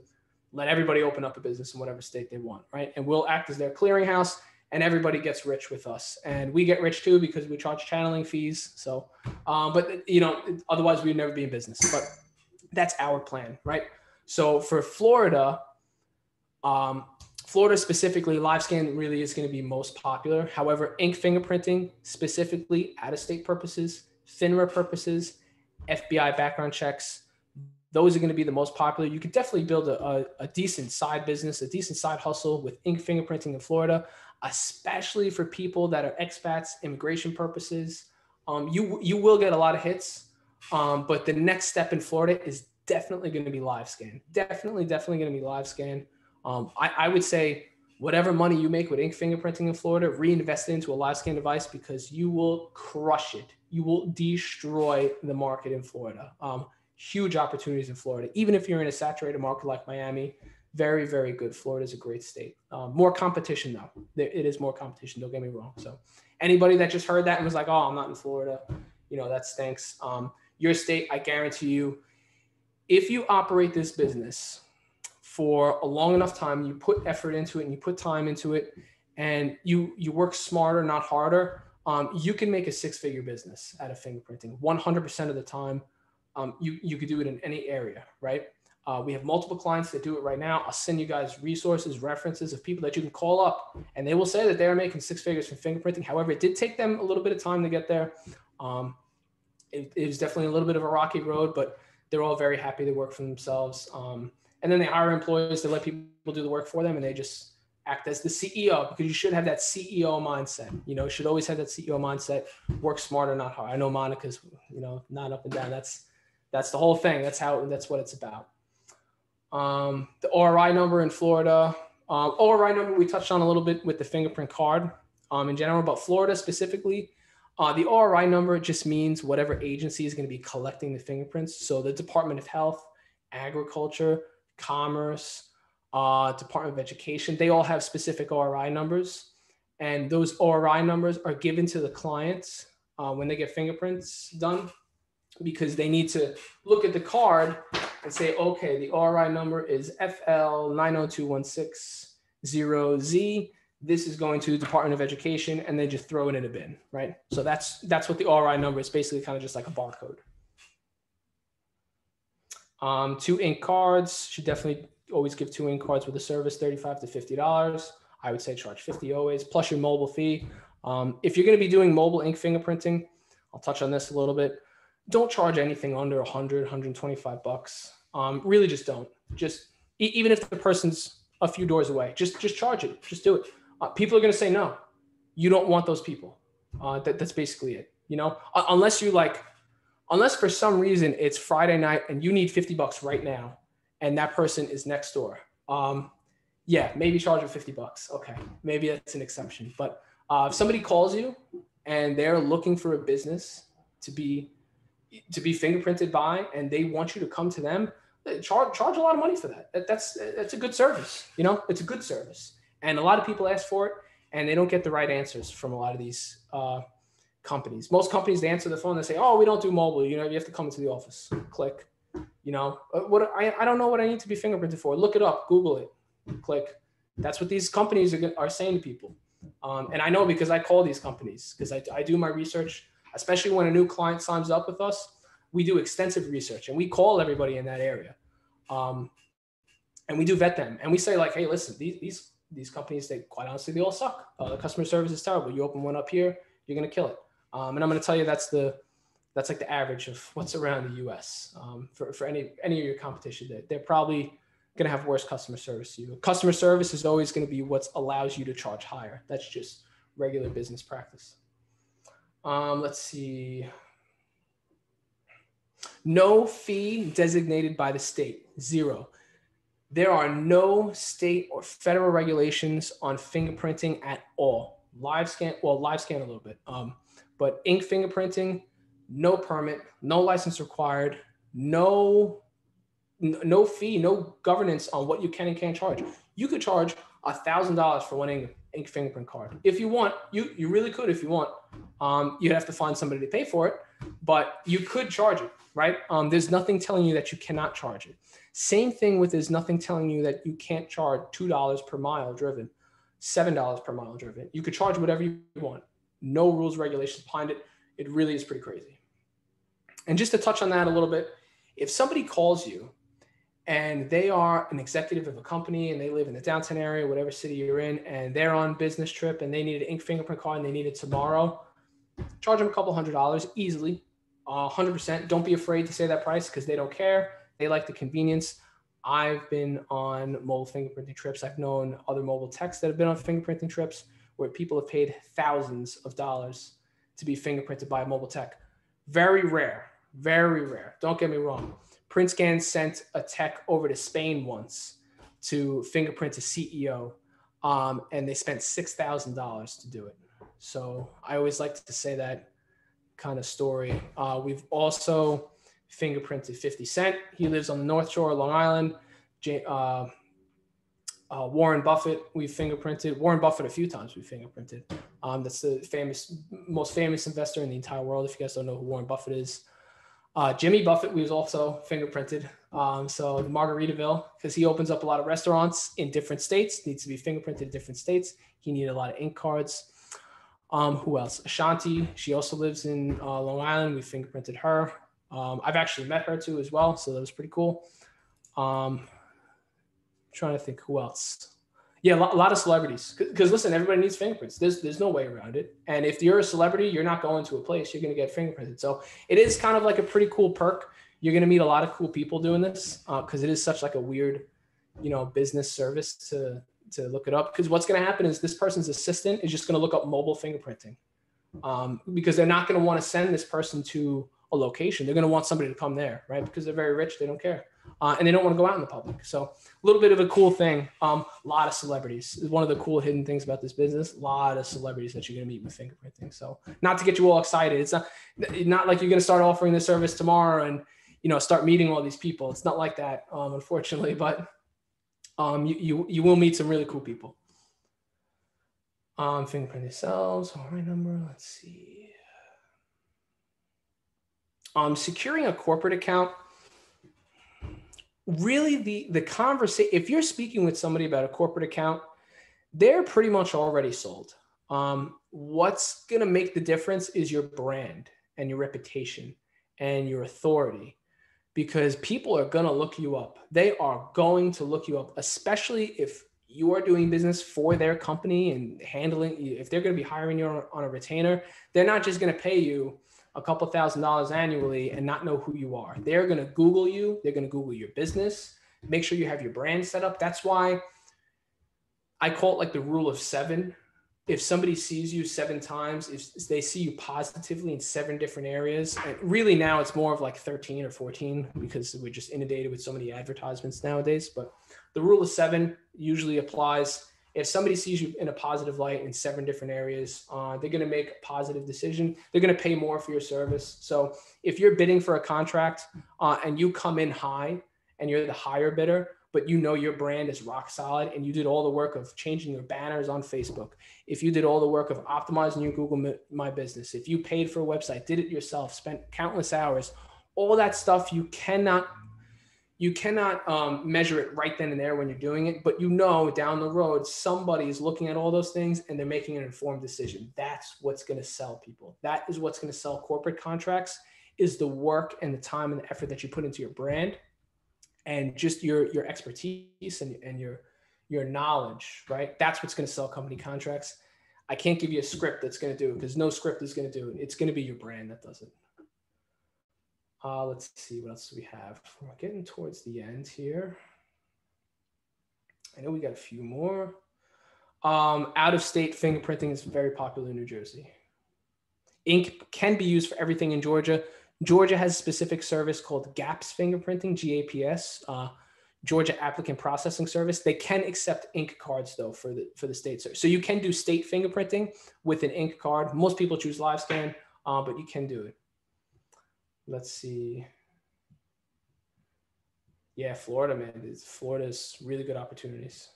let everybody open up a business in whatever state they want, right? And we'll act as their clearinghouse and everybody gets rich with us. And we get rich too because we charge channeling fees. So, but you know, otherwise we'd never be in business. But that's our plan, right? So for Florida, Florida specifically, live scan really is going to be most popular. However, ink fingerprinting, specifically out-of-state purposes, FINRA purposes, FBI background checks, those are going to be the most popular. You could definitely build a decent side business, a decent side hustle with ink fingerprinting in Florida, especially for people that are expats, immigration purposes. You will get a lot of hits. But the next step in Florida is definitely going to be live scan. Definitely going to be live scan. I would say whatever money you make with ink fingerprinting in Florida, reinvest it into a live scan device because you will crush it. You will destroy the market in Florida. Huge opportunities in Florida. Even if you're in a saturated market like Miami, very, very good. Florida is a great state. More competition though. It is more competition. Don't get me wrong. So anybody that just heard that and was like, oh, I'm not in Florida, you know, that stinks. Your state, I guarantee you, if you operate this business for a long enough time, you put effort into it and you put time into it and you work smarter, not harder, you can make a six-figure business out of fingerprinting 100% of the time. You could do it in any area, right? We have multiple clients that do it right now. I'll send you guys resources, references of people that you can call up and they will say that they're making six figures from fingerprinting. However, it did take them a little bit of time to get there. It was definitely a little bit of a rocky road, but they're all very happy to work for themselves. And then they hire employees to let people do the work for them and they just act as the CEO because you should have that CEO mindset. You know, you should always have that CEO mindset, work smarter, not hard. I know Monica's, you know, not up and down. That's the whole thing. That's what it's about. The ORI number in Florida, ORI number we touched on a little bit with the fingerprint card in general, but Florida specifically, the ORI number just means whatever agency is going to be collecting the fingerprints. So the Department of Health, Agriculture, Commerce, Department of Education. They all have specific ORI numbers, and those ORI numbers are given to the clients when they get fingerprints done, because they need to look at the card and say, okay, the ORI number is FL902160Z. This is going to the Department of Education, and they just throw it in a bin, right? So that's what the ORI number is, basically kind of just like a barcode. 2 ink cards, should definitely always give 2 ink cards with a service, $35 to $50. I would say charge $50 always, plus your mobile fee. If you're going to be doing mobile ink fingerprinting, I'll touch on this a little bit. Don't charge anything under 100, 125 bucks. Really just don't. Just even if the person's a few doors away, just charge it. Just do it. People are going to say no. You don't want those people. That's basically it. You know, unless for some reason it's Friday night and you need 50 bucks right now, and that person is next door. Yeah, maybe charge them 50 bucks. Okay, maybe that's an exception. But if somebody calls you and they're looking for a business to be fingerprinted by, and they want you to come to them, charge a lot of money for that. That's a good service. You know, it's a good service. And a lot of people ask for it, and they don't get the right answers from a lot of these companies. Most companies, they answer the phone, they say, oh, we don't do mobile. You know, you have to come into the office. Click. You know, I don't know what I need to be fingerprinted for. Look it up. Google it. Click. That's what these companies are saying to people. And I know because I call these companies, because I do my research, especially when a new client signs up with us. We do extensive research, and we call everybody in that area. And we do vet them, and we say, like, hey, listen, these companies, they quite honestly, they all suck. The customer service is terrible. You open one up here, you're going to kill it. And I'm going to tell you that's like the average of what's around the US. For any of your competition, they're probably going to have worse customer service to you. Customer service is always going to be what allows you to charge higher. That's just regular business practice. Let's see. No fee designated by the state, 0. There are no state or federal regulations on fingerprinting at all. Live scan a little bit. But ink fingerprinting, no permit, no license required, no fee, no governance on what you can and can't charge. You could charge $1,000 for one ink fingerprint card. If you want, you really could if you want. You'd have to find somebody to pay for it, but you could charge it, right? There's nothing telling you that you cannot charge it. Same thing with there's nothing telling you that you can't charge $2 per mile driven, $7 per mile driven. You could charge whatever you want. No rules, regulations behind it. It really is pretty crazy. And just to touch on that a little bit, if somebody calls you and they are an executive of a company and they live in the downtown area, whatever city you're in, and they're on business trip and they need an ink fingerprint card and they need it tomorrow, charge them a couple $100 easily, 100%. Don't be afraid to say that price because they don't care. They like the convenience. I've been on mobile fingerprinting trips. I've known other mobile techs that have been on fingerprinting trips where people have paid thousands of dollars to be fingerprinted by a mobile tech. Very rare, very rare. Don't get me wrong. PrintScan sent a tech over to Spain once to fingerprint a CEO, and they spent $6,000 to do it. So I always like to say that kind of story. We've also fingerprinted 50 Cent. He lives on the North Shore of Long Island. Warren Buffett, we fingerprinted. Warren Buffett a few times we fingerprinted. That's the most famous investor in the entire world. If you guys don't know who Warren Buffett is. Jimmy Buffett, we was also fingerprinted. So the Margaritaville, because he opens up a lot of restaurants in different states, needs to be fingerprinted in different states. He needed a lot of ink cards. Who else? Ashanti, she also lives in Long Island. We fingerprinted her. I've actually met her too as well, so that was pretty cool. Trying to think who else. Yeah, a lot of celebrities. Because listen, everybody needs fingerprints. There's no way around it. And if you're a celebrity, you're not going to a place. You're going to get fingerprinted. So it is kind of like a pretty cool perk. You're going to meet a lot of cool people doing this because it is such like a weird, business service to look it up. Because what's going to happen is this person's assistant is just going to look up mobile fingerprinting because they're not going to want to send this person to a location. They're going to want somebody to come there, right? Because they're very rich. They don't care. And they don't want to go out in the public. So a little bit of a cool thing. A lot of celebrities is one of the cool hidden things about this business. A lot of celebrities that you're going to meet with fingerprinting. So not to get you all excited. It's not like you're going to start offering this service tomorrow and, start meeting all these people. It's not like that, unfortunately. But You will meet some really cool people. Fingerprint yourselves. All right, number. Let's see. Securing a corporate account. Really, the conversation. If you're speaking with somebody about a corporate account, they're pretty much already sold. What's gonna make the difference is your brand and your reputation and your authority, because people are gonna look you up. They are going to look you up, especially if you are doing business for their company and handling. If they're gonna be hiring you on a retainer, they're not just gonna pay you a couple $1,000s annually and not know who you are. They're gonna Google you. They're gonna Google your business. Make sure you have your brand set up. That's why I call it like the rule of 7. If somebody sees you 7 times, if they see you positively in 7 different areas, and really now it's more of like 13 or 14 because we're just inundated with so many advertisements nowadays. But the rule of 7 usually applies. If somebody sees you in a positive light in 7 different areas, they're going to make a positive decision. They're going to pay more for your service. So if you're bidding for a contract and you come in high and you're the higher bidder, but you know your brand is rock solid and you did all the work of changing your banners on Facebook, if you did all the work of optimizing your Google My Business, if you paid for a website, did it yourself, spent countless hours, all that stuff, you cannot measure it right then and there when you're doing it, but you know down the road somebody is looking at all those things and they're making an informed decision. That's what's going to sell people. That is what's going to sell corporate contracts, is the work and the time and the effort that you put into your brand and just your expertise and your knowledge, right? That's what's going to sell company contracts. I can't give you a script that's going to do it, because no script is going to do it. It's going to be your brand that does it. Let's see, what else do we have? We're getting towards the end here. I know we got a few more. Out-of-state fingerprinting is very popular in New Jersey. Ink can be used for everything in Georgia. Georgia has a specific service called GAPS fingerprinting, GAPS, Georgia Applicant Processing Service. They can accept ink cards though for the state. So you can do state fingerprinting with an ink card. Most people choose live scan, but you can do it. Let's see. Yeah, Florida, man. Florida's really good opportunities.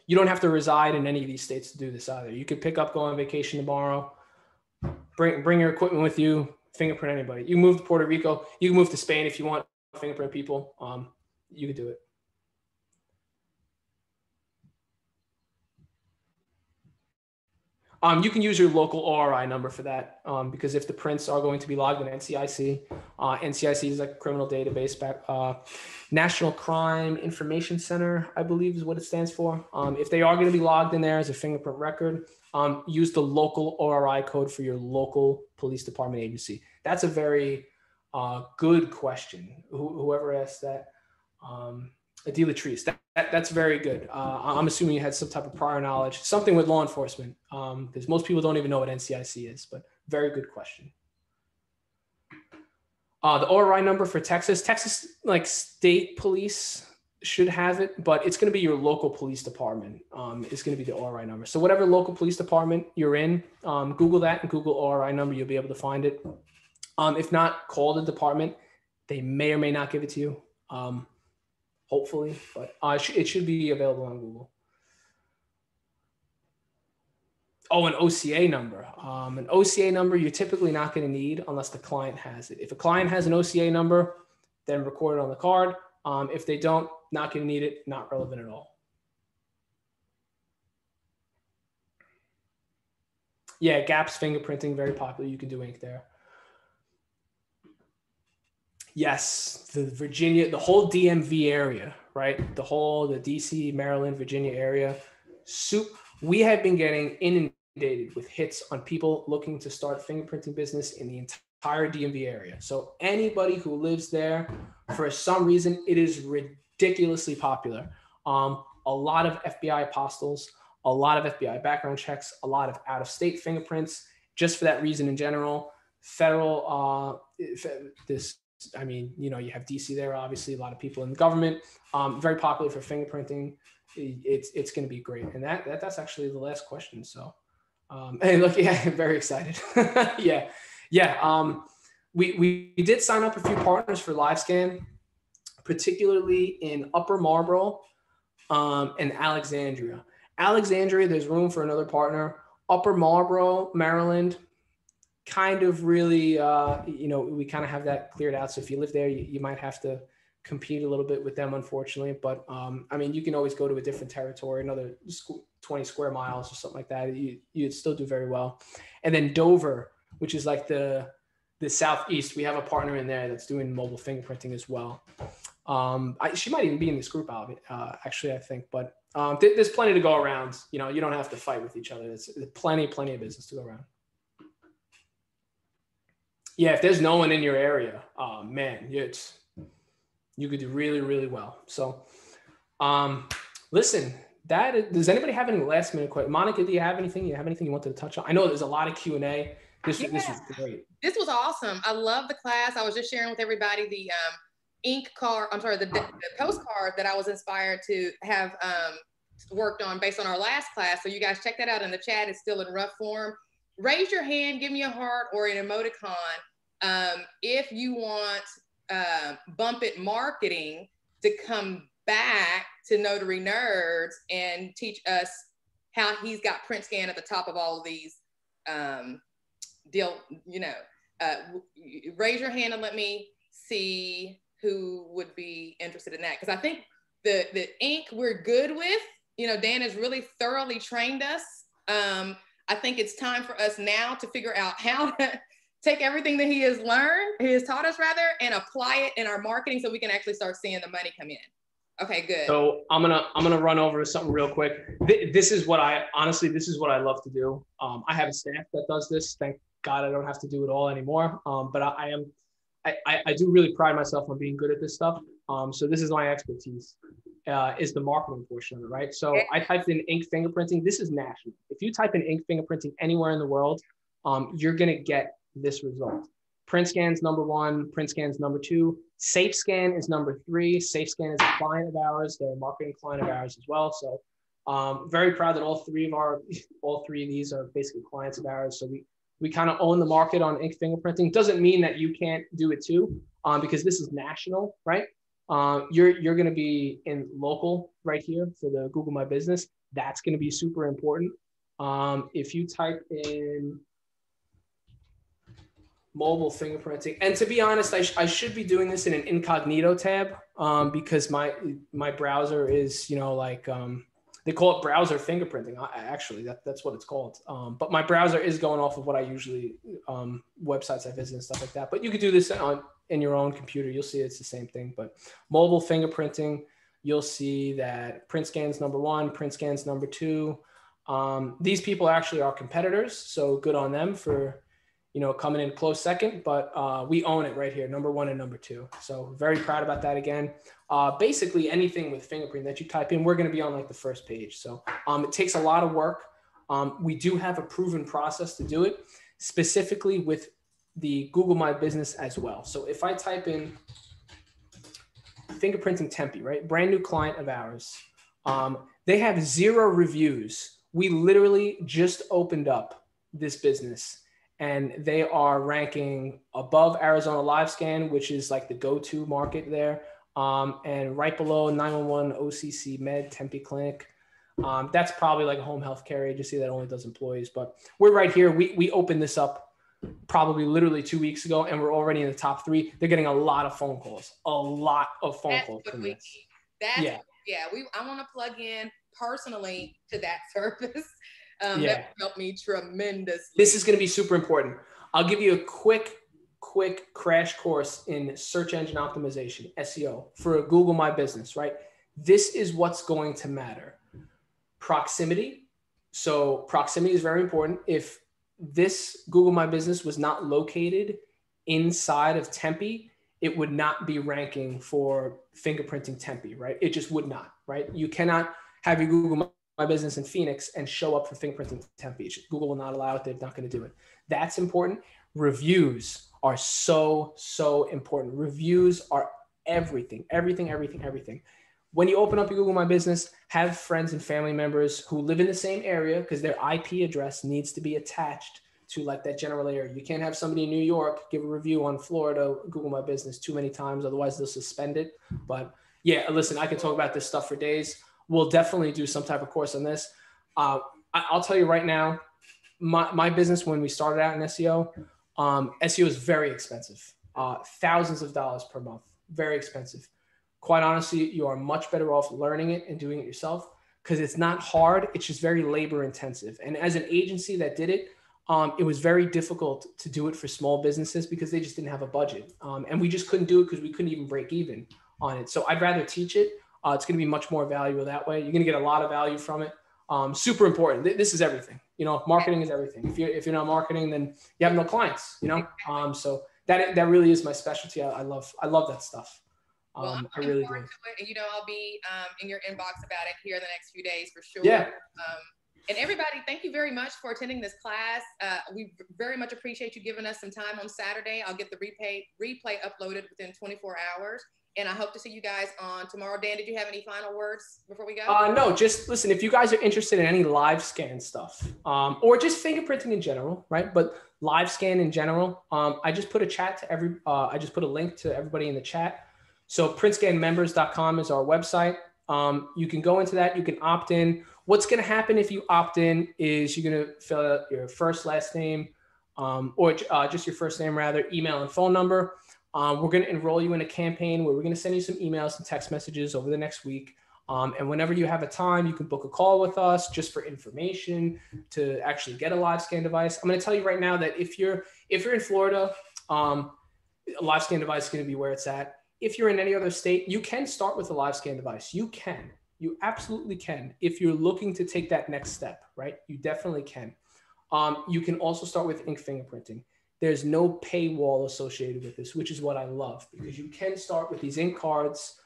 You don't have to reside in any of these states to do this either. You could pick up, go on vacation tomorrow, bring your equipment with you, fingerprint anybody. You can move to Puerto Rico. You can move to Spain if you want, fingerprint people. You could do it. You can use your local ORI number for that, because if the prints are going to be logged in NCIC, NCIC is like a criminal database back, National Crime Information Center, I believe is what it stands for. If they are going to be logged in there as a fingerprint record, use the local ORI code for your local police department agency. That's a very good question. Whoever asked that, Adela Trees, that's very good. I'm assuming you had some type of prior knowledge, something with law enforcement, because most people don't even know what NCIC is, but very good question. The ORI number for Texas, like state police should have it, but it's going to be your local police department. It's going to be the ORI number. So whatever local police department you're in, Google that and Google ORI number. You'll be able to find it. If not, call the department. They may or may not give it to you. Hopefully, but it should be available on Google. Oh, an OCA number. An OCA number you're typically not going to need unless the client has it. If a client has an OCA number, then record it on the card. If they don't, not going to need it, not relevant at all. Yeah, GAPS fingerprinting, very popular. You can do ink there. Yes, the Virginia, the whole DMV area, right? The DC, Maryland, Virginia area. We have been getting inundated with hits on people looking to start fingerprinting business in the entire DMV area. So anybody who lives there, for some reason, it is ridiculously popular. A lot of FBI apostilles, a lot of FBI background checks, a lot of out-of-state fingerprints, just for that reason in general. Federal, you have DC there, obviously, a lot of people in the government, very popular for fingerprinting. It's going to be great. And that's actually the last question. So, and look, yeah, very excited. Yeah. We did sign up a few partners for LiveScan. particularly in Upper Marlboro and Alexandria. Alexandria, there's room for another partner. Upper Marlboro, Maryland, kind of really, we kind of have that cleared out. So if you live there, you might have to compete a little bit with them, unfortunately. But you can always go to a different territory, another 20 square miles or something like that. You'd still do very well. And then Dover, which is like the Southeast, we have a partner in there that's doing mobile fingerprinting as well. She might even be in this group, actually, I think. But there's plenty to go around. You don't have to fight with each other. There's plenty of business to go around. Yeah, if there's no one in your area, man, you could do really, really well. So, listen, does anybody have any last minute questions? Monica, do you have anything? You wanted to touch on? I know there's a lot of Q&A. This was great. This was awesome. I love the class. I was just sharing with everybody the the postcard that I was inspired to have worked on based on our last class. So you guys check that out in the chat. It's still in rough form. Raise your hand, give me a heart or an emoticon if you want Bump It Marketing to come back to Notary Nerds and teach us how he's got print scan at the top of all of these raise your hand and let me see who would be interested in that. Because I think the ink we're good with, Dan has really thoroughly trained us. I think it's time for us now to figure out how to take everything that he has taught us and apply it in our marketing so we can actually start seeing the money come in. Okay, good. So I'm gonna run over something real quick. This is what I love to do. I have a staff that does this. Thank God I don't have to do it all anymore. But I do really pride myself on being good at this stuff. So this is my expertise, is the marketing portion of it, right? So I typed in ink fingerprinting. This is national. If you type in ink fingerprinting anywhere in the world, you're gonna get this result. Print scan's number 1, print scan's number 2, safe scan is number 3. Safe scan is a client of ours. They're a marketing client of ours as well. So very proud that all three of these are basically clients of ours. So we kind of own the market on ink fingerprinting. Doesn't mean that you can't do it too, because this is national, right? You're going to be in local right here for the Google My Business. That's going to be super important. If you type in mobile fingerprinting, and to be honest, I should be doing this in an incognito tab because my browser is, they call it browser fingerprinting. Actually, that's what it's called. But my browser is going off of what I usually, websites I visit and stuff like that. But you could do this in your own computer. You'll see it's the same thing. But mobile fingerprinting, you'll see that print scan's number 1, print scan's number 2. These people actually are competitors, so good on them for coming in close second, but we own it right here, number 1 and number 2. So very proud about that again. Basically anything with fingerprint that you type in, we're going to be on like the first page. So it takes a lot of work. We do have a proven process to do it, specifically with the Google My Business as well. So if I type in Fingerprinting Tempe, right? Brand new client of ours. They have 0 reviews. We literally just opened up this business and they are ranking above Arizona LiveScan, which is like the go-to market there. And right below 911 OCC Med Tempe Clinic. That's probably like a home health care agency that only does employees, but we're right here. We opened this up probably literally 2 weeks ago and we're already in the top 3. They're getting a lot of phone calls, calls from this. I want to plug in personally to that service. That helped me tremendously. This is going to be super important. I'll give you a quick crash course in search engine optimization, SEO, for Google My Business, right? This is what's going to matter. Proximity. So proximity is very important. If this Google My Business was not located inside of Tempe, it would not be ranking for fingerprinting Tempe, right? It just would not, right? You cannot have your Google My Business in Phoenix and show up for fingerprinting Tempe. Google will not allow it. They're not going to do it. That's important. Reviews are so important. Reviews are everything. When you open up your Google My Business, have friends and family members who live in the same area because their IP address needs to be attached to like that general area. You can't have somebody in New York give a review on Florida, Google My Business too many times. Otherwise they'll suspend it. But yeah, listen, I can talk about this stuff for days. We'll definitely do some type of course on this. I'll tell you right now, my business, when we started out in SEO, SEO is very expensive, thousands of dollars per month, very expensive. Quite honestly, you are much better off learning it and doing it yourself because it's not hard. It's just very labor intensive. And as an agency that did it, it was very difficult to do it for small businesses because they just didn't have a budget. And we just couldn't do it because we couldn't even break even on it. So I'd rather teach it. It's going to be much more valuable that way. You're going to get a lot of value from it. Super important. This is everything. You know, marketing is everything. If you're not marketing, then you have no clients. You know, so that really is my specialty. I love that stuff. Well, I'm I looking really forward do. to it, and you know, I'll be in your inbox about it here in the next few days for sure. Yeah. And everybody, thank you very much for attending this class. We very much appreciate you giving us some time on Saturday. I'll get the replay uploaded within 24 hours. And I hope to see you guys on tomorrow. Dan, did you have any final words before we go? No, just listen, if you guys are interested in any live scan stuff, or just fingerprinting in general, right? But live scan in general, I just put I just put a link to everybody in the chat. So printscanmembers.com is our website. You can go into that, you can opt in. What's going to happen if you opt in is you're going to fill out your first, last name, or just your first name rather, email and phone number. We're going to enroll you in a campaign where we're going to send you some emails and text messages over the next week. And whenever you have a time, you can book a call with us just for information to actually get a live scan device. I'm going to tell you right now that if you're in Florida, a live scan device is going to be where it's at. If you're in any other state, you can start with a live scan device. You absolutely can. If you're looking to take that next step, right? You definitely can. You can also start with ink fingerprinting. There's no paywall associated with this, which is what I love, because you can start with these ink cards,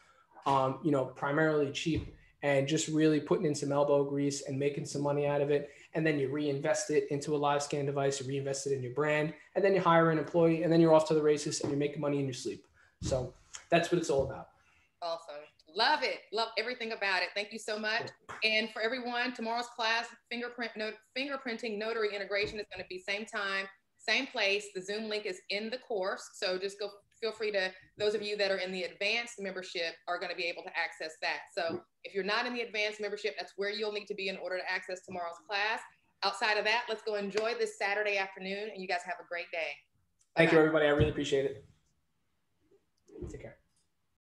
you know, primarily cheap, and just really putting in some elbow grease and making some money out of it. And then you reinvest it into a live scan device, you reinvest it in your brand, and then you hire an employee, and then you're off to the races and you're making money in your sleep. So that's what it's all about. Awesome. Love it. Love everything about it. Thank you so much. And for everyone, tomorrow's class, fingerprinting notary integration is going to be same time, same place. The Zoom link is in the course. So just feel free to, those of you that are in the advanced membership are going to be able to access that. So if you're not in the advanced membership, that's where you'll need to be in order to access tomorrow's class. Outside of that, let's go enjoy this Saturday afternoon, and you guys have a great day. Thank you, everybody. I really appreciate it.